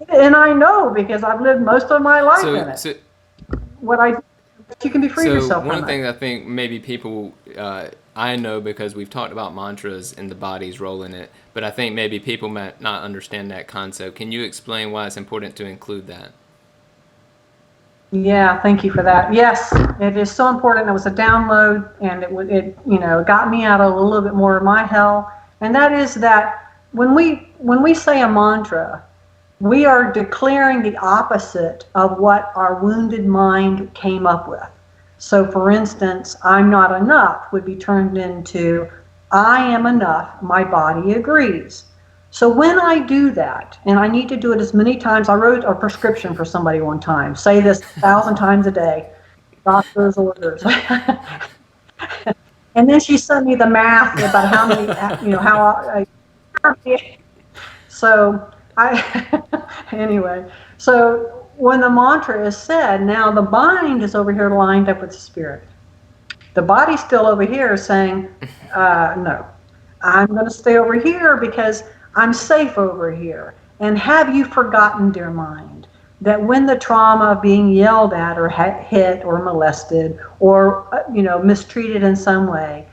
And I know because I've lived most of my life in it. You can be free of yourself. One thing I think maybe people, I know because we've talked about mantras and the body's role in it, but I think maybe people might not understand that concept. Can you explain why it's important to include that? Yeah, thank you for that. Yes, it is so important. It was a download, and it got me out of a little bit more of my hell. And that is that when we say a mantra, we are declaring the opposite of what our wounded mind came up with. So for instance, I'm not enough would be turned into I am enough, my body agrees. So when I do that, and I need to do it as many times, I wrote a prescription for somebody one time, say this 1,000 times a day, doctor's orders. And then she sent me the math about how many, so anyway, so when the mantra is said, now the mind is over here lined up with the spirit. The body's still over here saying, no, I'm going to stay over here because I'm safe over here. And have you forgotten, dear mind, that when the trauma of being yelled at or hit or molested or, mistreated in some way,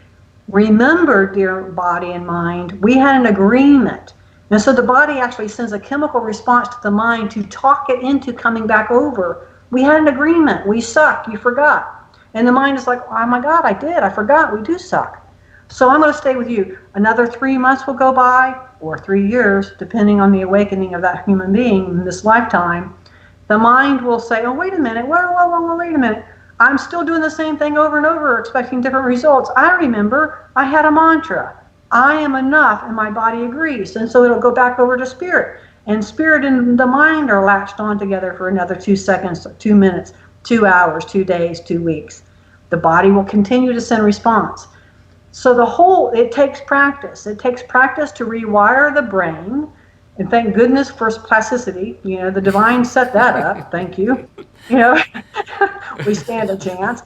remember, dear body and mind, we had an agreement. And so the body actually sends a chemical response to the mind to talk it into coming back over. We had an agreement. We suck. You forgot. And the mind is like, oh my God, I did. I forgot. We do suck. So I'm going to stay with you. Another 3 months will go by, or 3 years, depending on the awakening of that human being in this lifetime. The mind will say, oh, wait a minute. Whoa, wait a minute. I'm still doing the same thing over and over, expecting different results. I remember I had a mantra. I am enough, and my body agrees. And so it'll go back over to spirit. And spirit and the mind are latched on together for another 2 seconds, 2 minutes, 2 hours, 2 days, 2 weeks. The body will continue to send response. So it takes practice. It takes practice to rewire the brain And thank goodness for plasticity. The divine set that up. Thank you. You know, we stand a chance.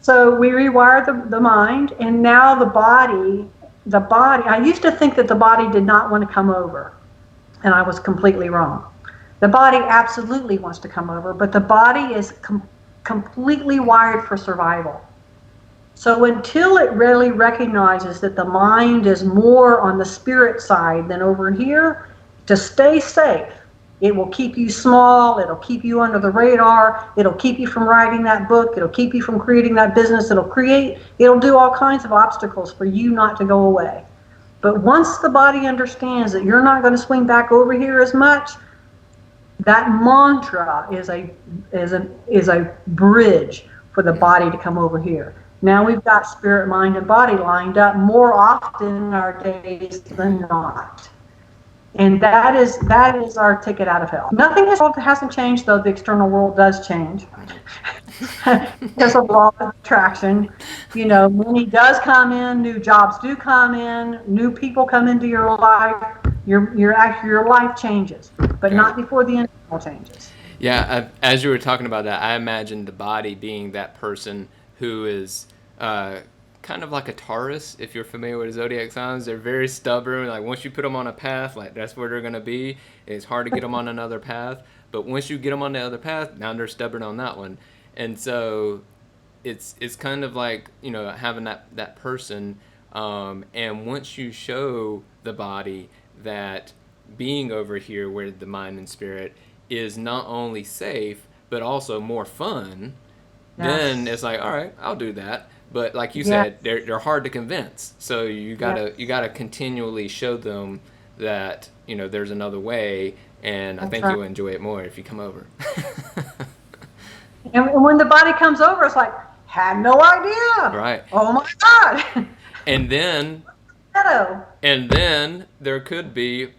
So we rewired the mind, and now the body, I used to think that the body did not want to come over, and I was completely wrong. The body absolutely wants to come over, but the body is completely wired for survival. So until it really recognizes that the mind is more on the spirit side than over here, to stay safe, it will keep you small, it'll keep you under the radar, it'll keep you from writing that book, it'll keep you from creating that business, it'll do all kinds of obstacles for you not to go away. But once the body understands that you're not going to swing back over here as much, that mantra is a bridge for the body to come over here. Now we've got spirit, mind, and body lined up more often in our days than not. And that is our ticket out of hell. Nothing hasn't changed, though the external world does change. Because of law of attraction, money does come in, new jobs do come in, new people come into your life. Your life changes, but not before the internal changes. Yeah, as you were talking about that, I imagined the body being that person who is kind of like a Taurus. If you're familiar with zodiac signs, they're very stubborn. Like once you put them on a path, like that's where they're gonna be. It's hard to get them on another path. But once you get them on the other path, now they're stubborn on that one. And so it's kind of like having that person. And once you show the body that being over here where the mind and spirit is not only safe but also more fun, then it's like, all right, I'll do that. But like you said, they're hard to convince. So you gotta continually show them that there's another way, and I think you'll enjoy it more if you come over. And when the body comes over, it's like, had no idea. Right. Oh my God. And then there could be,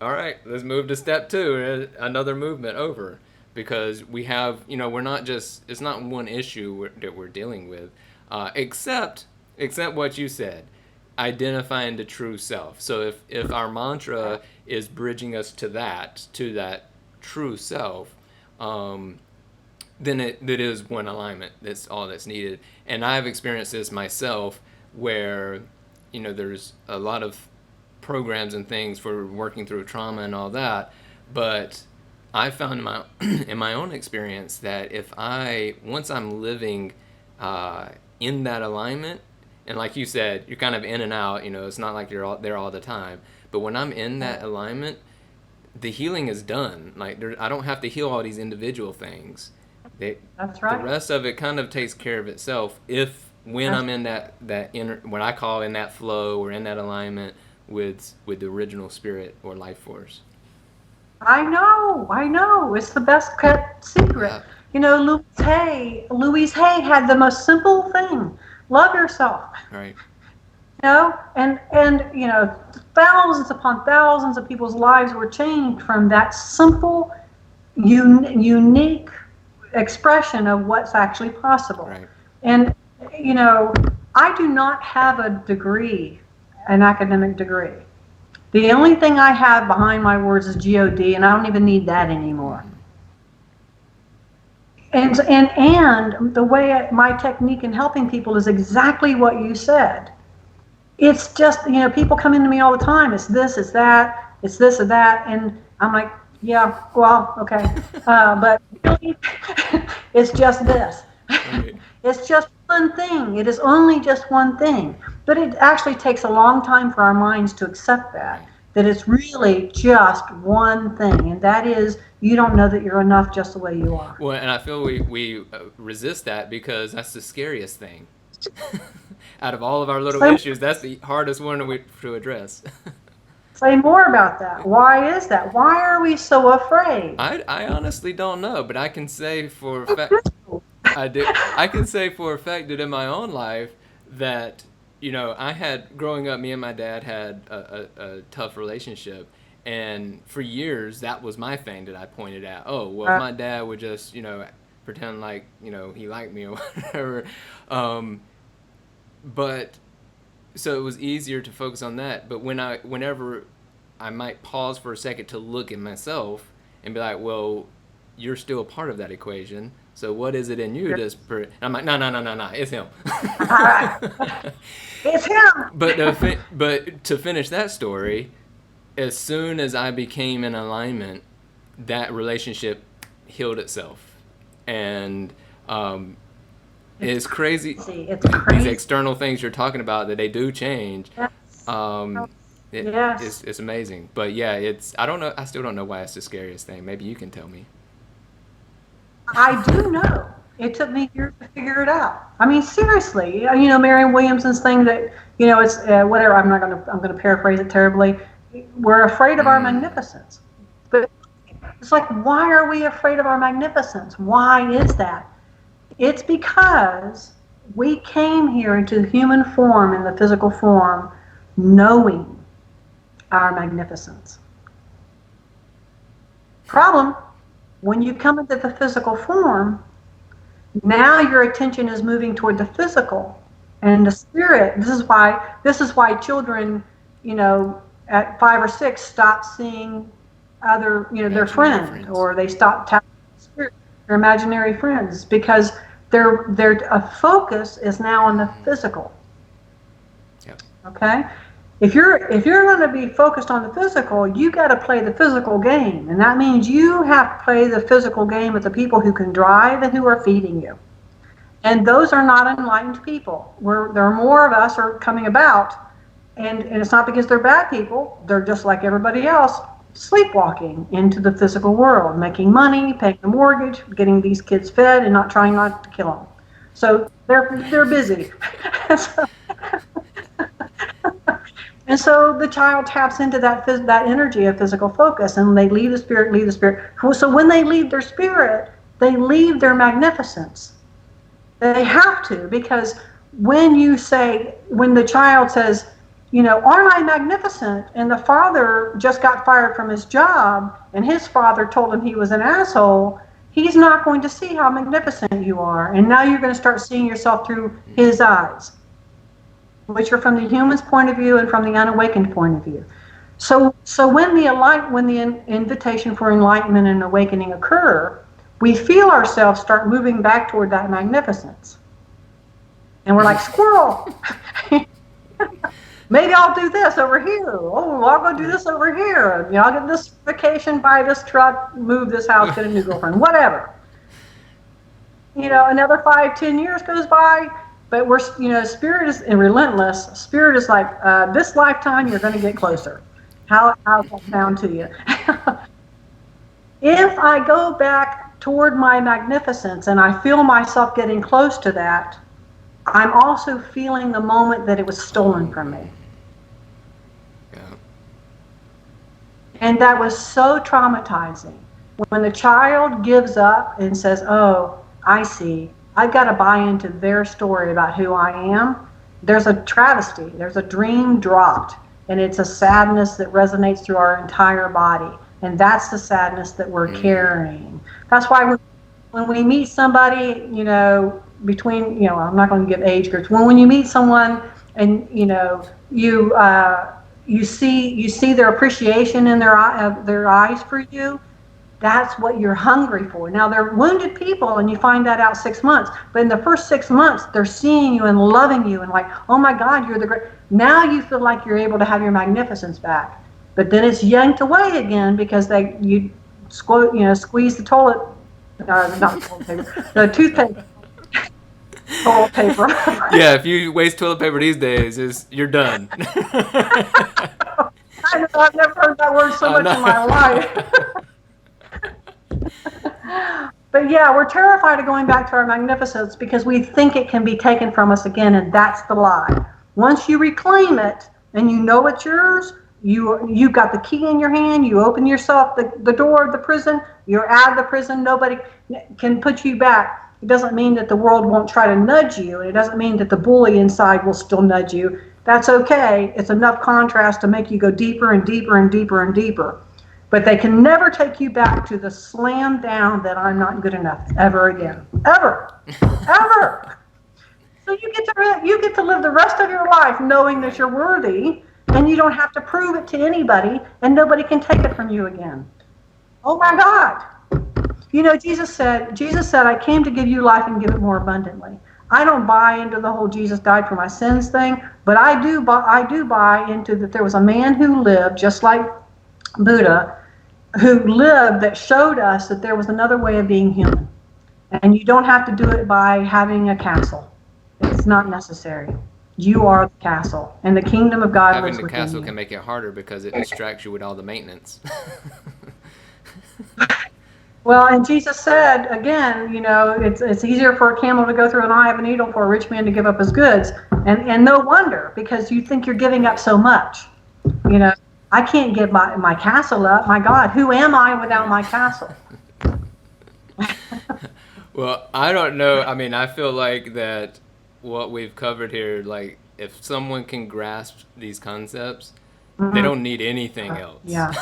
all right, let's move to step 2, another movement over, because we have, we're not just, it's not one issue that we're dealing with, except what you said, identifying the true self. So if our mantra is bridging us to that true self, then it is one alignment. That's all that's needed. And I've experienced this myself where, there's a lot of programs and things for working through trauma and all that, but I found in my own experience that once I'm living in that alignment, and like you said, you're kind of in and out, it's not like you're there all the time, but when I'm in that alignment, the healing is done. Like I don't have to heal all these individual things. That's right. The rest of it kind of takes care of itself when I'm in that inner, what I call in that flow or in that alignment with the original spirit or life force. I know. It's the best kept secret. Yeah. Louise Hay had the most simple thing: love yourself. Right. And thousands upon thousands of people's lives were changed from that simple, unique expression of what's actually possible. Right. And I do not have a degree, an academic degree. The only thing I have behind my words is God, and I don't even need that anymore. And the way my technique in helping people is exactly what you said. It's just, people come into me all the time. It's this, it's that, it's this or that, and I'm like, yeah, well, okay, but really, it's just this. Right. It's just one thing. It is only just one thing. But it actually takes a long time for our minds to accept that it's really just one thing. And that is, you don't know that you're enough just the way you are. Well, and I feel we resist that because that's the scariest thing. Out of all of our little issues, that's the hardest one to address. Say more about that. Why is that? Why are we so afraid? I honestly don't know, but I can say for a fact, I can say for a fact that in my own life that, I had, growing up, me and my dad had a tough relationship. And for years, that was my thing that I pointed out. Oh, well, if my dad would just, pretend like, he liked me or whatever. But so it was easier to focus on that. But whenever I might pause for a second to look at myself and be like, well, you're still a part of that equation. So what is it in you that's I'm like, no, no, no, no, no, it's him. All right. It's him. But to finish that story, as soon as I became in alignment, that relationship healed itself. And it's crazy. It's crazy. These external things you're talking about, that they do change. Yes. Yes. It's amazing. But yeah, I don't know. I still don't know why it's the scariest thing. Maybe you can tell me. I do know. It took me years to figure it out. I mean, seriously, Marianne Williamson's thing that, it's whatever. I'm going to paraphrase it terribly. We're afraid of our magnificence. But it's like, why are we afraid of our magnificence? Why is that? It's because we came here into human form, in the physical form, knowing our magnificence. Problem, when you come into the physical form, now your attention is moving toward the physical and the spirit. This is why children, at 5 or 6 stop seeing other, their friends, or they stop tapping the spirit, their imaginary friends, because their focus is now on the physical. Yep. Okay? If you're going to be focused on the physical, you got to play the physical game, and that means you have to play the physical game with the people who can drive and who are feeding you. And those are not enlightened people. There are more of us are coming about, and it's not because they're bad people. They're just like everybody else, sleepwalking into the physical world, making money, paying the mortgage, getting these kids fed, and trying not to kill them. So they're busy. And so the child taps into that energy of physical focus, and they leave the spirit. So when they leave their spirit, they leave their magnificence. They have to, because when the child says, aren't I magnificent? And the father just got fired from his job, and his father told him he was an asshole, he's not going to see how magnificent you are. And now you're going to start seeing yourself through his eyes, which are from the human's point of view and from the unawakened point of view. So when the invitation for enlightenment and awakening occur, we feel ourselves start moving back toward that magnificence. And we're like, squirrel! Maybe I'll do this over here. Oh, I'll go do this over here. I'll get this vacation, buy this truck, move this house, get a new girlfriend, whatever. Another 5-10 years goes by, but spirit is relentless. Spirit is like, this lifetime you're going to get closer. How's that sound to you? If I go back toward my magnificence and I feel myself getting close to that, I'm also feeling the moment that it was stolen from me. Yeah. And that was so traumatizing. When the child gives up and says, oh, I see, I've got to buy into their story about who I am, there's a travesty, there's a dream dropped, and it's a sadness that resonates through our entire body. And that's the sadness that we're carrying. That's why when we meet somebody, between, I'm not going to give age groups. When you meet someone and, you see their appreciation in their eyes for you, that's what you're hungry for. Now, they're wounded people, and you find that out 6 months. But in the first 6 months, they're seeing you and loving you and like, oh my God, you're the great. Now you feel like you're able to have your magnificence back. But then it's yanked away again because you squeeze the toilet, not toilet paper, the toothpaste. Toilet paper. Yeah, if you waste toilet paper these days, you're done. I know, I've never heard that word so much in my life. But yeah, we're terrified of going back to our magnificence because we think it can be taken from us again, and that's the lie. Once you reclaim it and you know it's yours, you've got the key in your hand, you open yourself the door of the prison, you're out of the prison, nobody can put you back. It doesn't mean that the world won't try to nudge you, and it doesn't mean that the bully inside will still nudge you. That's okay. It's enough contrast to make you go deeper and deeper and deeper and deeper. But they can never take you back to the slam down that I'm not good enough ever again. Ever. Ever. So you get to live the rest of your life knowing that you're worthy, and you don't have to prove it to anybody, and nobody can take it from you again. Oh my God. You know, Jesus said, I came to give you life and give it more abundantly. I don't buy into the whole Jesus died for my sins thing, but I do buy into that there was a man who lived just like Buddha, who lived that showed us that there was another way of being human. And you don't have to do it by having a castle. It's not necessary. You are the castle, and the kingdom of God Having lives the within castle you. can make it harder because it distracts you with all the maintenance. Well, and Jesus said, again, you know, it's easier for a camel to go through an eye of a needle for a rich man to give up his goods. And no wonder, because you think you're giving up so much. You know, I can't give my castle up. My God, who am I without my castle? Well, I don't know. I mean, I feel like that what we've covered here, like if someone can grasp these concepts, they don't need anything else. Yeah.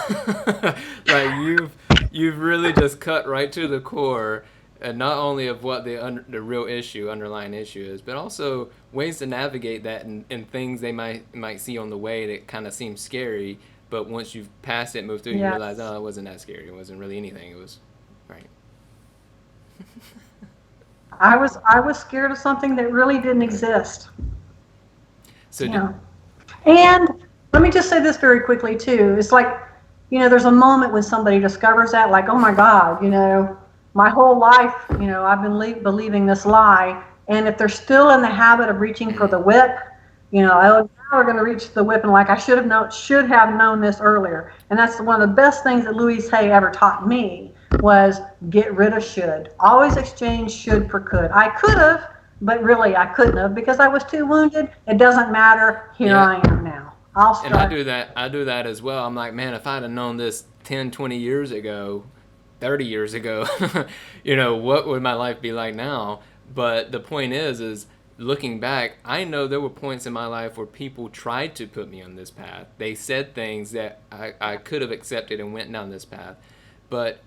Like you've really just cut right to the core, and not only of what the real underlying issue is, but also ways to navigate that and things they might see on the way that kind of seem scary, but once you've passed it, moved through, you Yes. realize, oh, it wasn't that scary. It wasn't really anything. It was right. I was scared of something that really didn't exist. So Yeah. And let me just say this very quickly too. It's like, you know, there's a moment when somebody discovers that, like, oh my God, you know, my whole life, you know, I've been believing this lie. And if they're still in the habit of reaching for the whip, you know, oh, now we're going to reach the whip, and like I should have known this earlier. And that's one of the best things that Louise Hay ever taught me was get rid of should. Always exchange should for could. I could have, but really I couldn't have because I was too wounded. It doesn't matter. Here Yeah. I am now. I'll start. And I do that as well. I'm like, man, if I'd have known this 10, 20 years ago, 30 years ago, you know, what would my life be like now? But the point is looking back, I know there were points in my life where people tried to put me on this path. They said things that I could have accepted and went down this path. But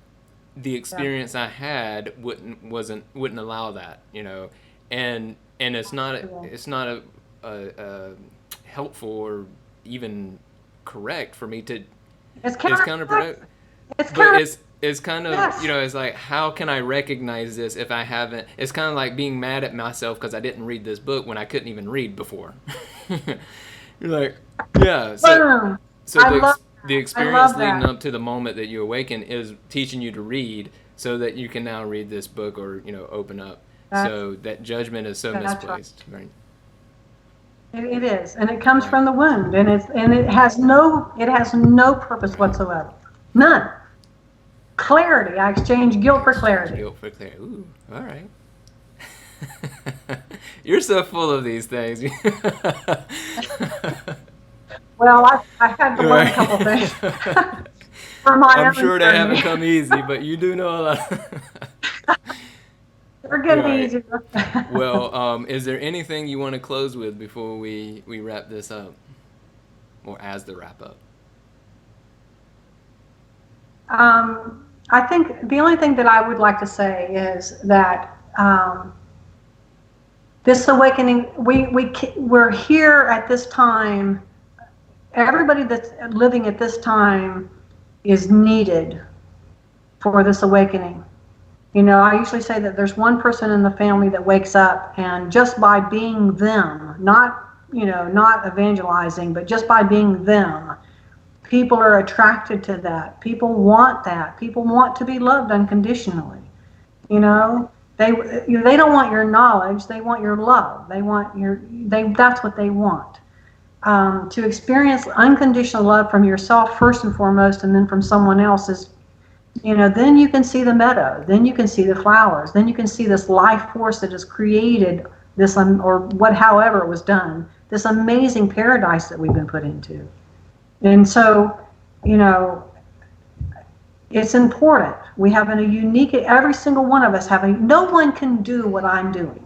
the experience I had wouldn't allow that, you know. And it's not a helpful or even correct for me to It's it's counterproductive. It's But it's kind of, Yes. you know, it's like, how can I recognize this if I haven't? It's kind of like being mad at myself because I didn't read this book when I couldn't even read before. You're like, yeah. boom. So I love the I experience love leading that. up to the moment that you awaken is teaching you to read so that you can now read this book or, you know, open up. So that judgment is so That's right. misplaced. Right. It is, and it comes from the wound, and it has no purpose whatsoever, none. Clarity. I exchange guilt for clarity. Guilt for clarity. Ooh, all right. You're so full of these things. Well, I had to learn a couple things for my I'm own sure they journey. haven't come easy, but you do know a lot. They're getting Right. easier. Well, is there anything you want to close with before we wrap this up, or as the wrap up? I think the only thing that I would like to say is that this awakening, we're here at this time. Everybody that's living at this time is needed for this awakening. You know, I usually say that there's one person in the family that wakes up, and just by being them, not evangelizing, but just by being them, people are attracted to that. People want that. People want to be loved unconditionally. You know, they don't want your knowledge. They want your love. That's what they want. To experience unconditional love from yourself first and foremost, and then from someone else is, you know, then you can see the meadow, then you can see the flowers, then you can see this life force that has created this, however it was done, this amazing paradise that we've been put into. And so, you know, it's important. We have every single one of us no one can do what I'm doing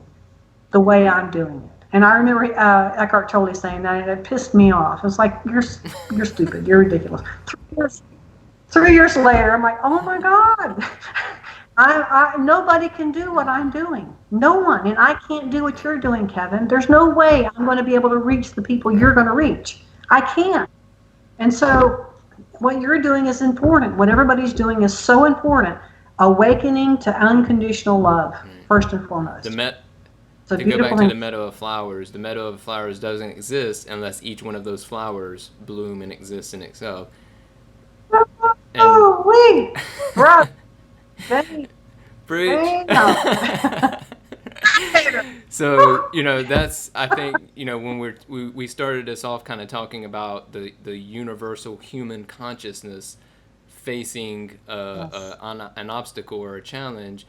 the way I'm doing it. And I remember Eckhart Tolle saying that, and it pissed me off. It's like, you're stupid, you're ridiculous. 3 years later, I'm like, oh my God, Nobody can do what I'm doing. No one. And I can't do what you're doing, Kevin. There's no way I'm going to be able to reach the people you're going to reach. I can't. And so what you're doing is important. What everybody's doing is so important. Awakening to unconditional love, first and foremost. To go back to the meadow of flowers, the meadow of flowers doesn't exist unless each one of those flowers bloom and exist in itself. Oh, wait, bro. Preach. So, that's, I think, when we started this off kind of talking about the universal human consciousness facing an obstacle or a challenge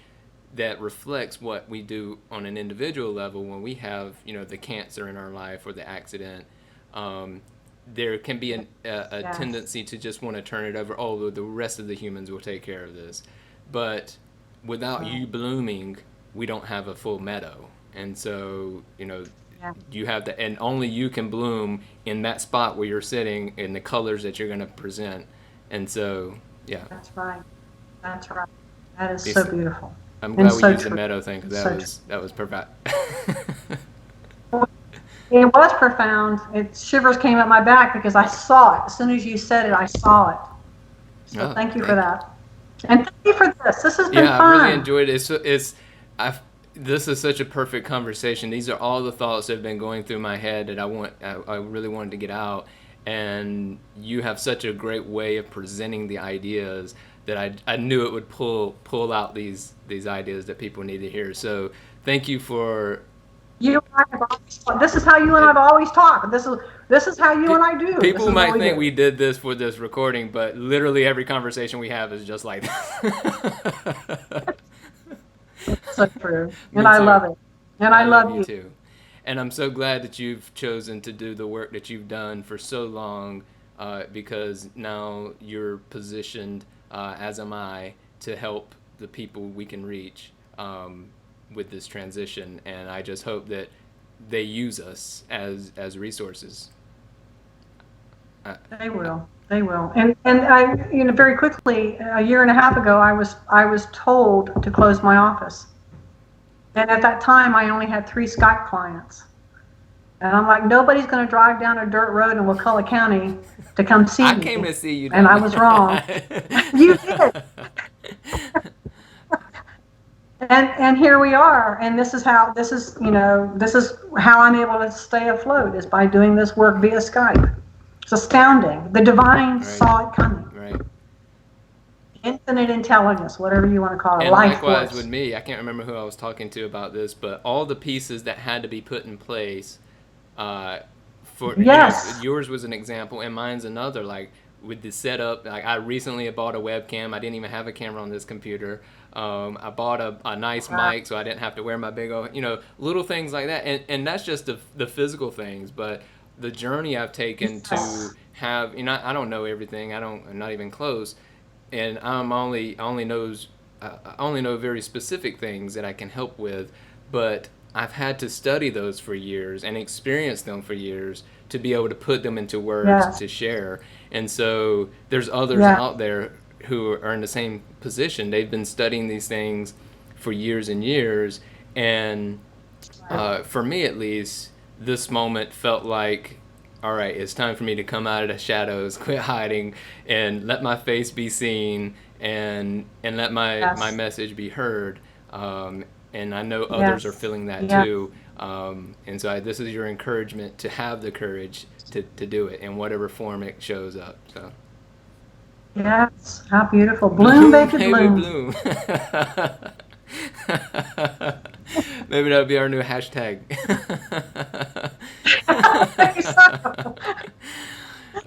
that reflects what we do on an individual level when we have, the cancer in our life or the accident. There can be a tendency to just want to turn it over. Oh, the rest of the humans will take care of this. But without you blooming, we don't have a full meadow. And so, you have and only you can bloom in that spot where you're sitting in the colors that you're going to present. And so, yeah. That's right. That's right. That is so beautiful. I'm glad we used the meadow thing because that was perfect. It was profound. Shivers came up my back because I saw it. As soon as you said it, I saw it. So thank you for that. And thank you for this. This has been fun. Yeah, I really enjoyed it. This is such a perfect conversation. These are all the thoughts that have been going through my head that I really wanted to get out. And you have such a great way of presenting the ideas that I knew it would pull out these ideas that people need to hear. So thank you for. This is how you and I've always talked. This is how you and I do. People might think we did this for this recording, but literally every conversation we have is just like that. So true. And I love it. And I love you too. And I'm so glad that you've chosen to do the work that you've done for so long, because now you're positioned, as am I, to help the people we can reach with this transition. And I just hope that they use us as resources. They will. They will. And I, very quickly, a year and a half ago, I was told to close my office. And at that time, I only had 3 Skype clients. And I'm like, nobody's going to drive down a dirt road in Wakulla County to come see me. I came to see you. And I was wrong. You did. And here we are. And this is how I'm able to stay afloat, is by doing this work via Skype. It's astounding. The divine saw it coming. Right. Infinite intelligence, whatever you want to call it. And life likewise force. with me, I can't remember who I was talking to about this, but all the pieces that had to be put in place, yours was an example, and mine's another. Like with the setup, like I recently bought a webcam. I didn't even have a camera on this computer. I bought a nice mic, so I didn't have to wear my big old, little things like that. And that's just the physical things, but the journey I've taken to have, I don't know everything. I'm not even close. And I only know very specific things that I can help with, but I've had to study those for years and experience them for years to be able to put them into words to share. And so there's others out there who are in the same position. They've been studying these things for years and years. And for me, at least, this moment felt like, all right, it's time for me to come out of the shadows, quit hiding, and let my face be seen, and let my message be heard. And I know others are feeling that too. And so this is your encouragement to have the courage to do it in whatever form it shows up. So. Yes, how beautiful. Bloom, baby, bloom. Maybe that'll be our new hashtag.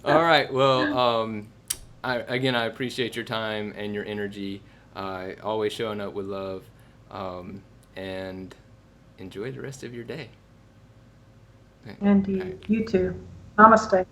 All right. Well, I appreciate your time and your energy. Always showing up with love. And enjoy the rest of your day. Indeed. Right. You too. Namaste.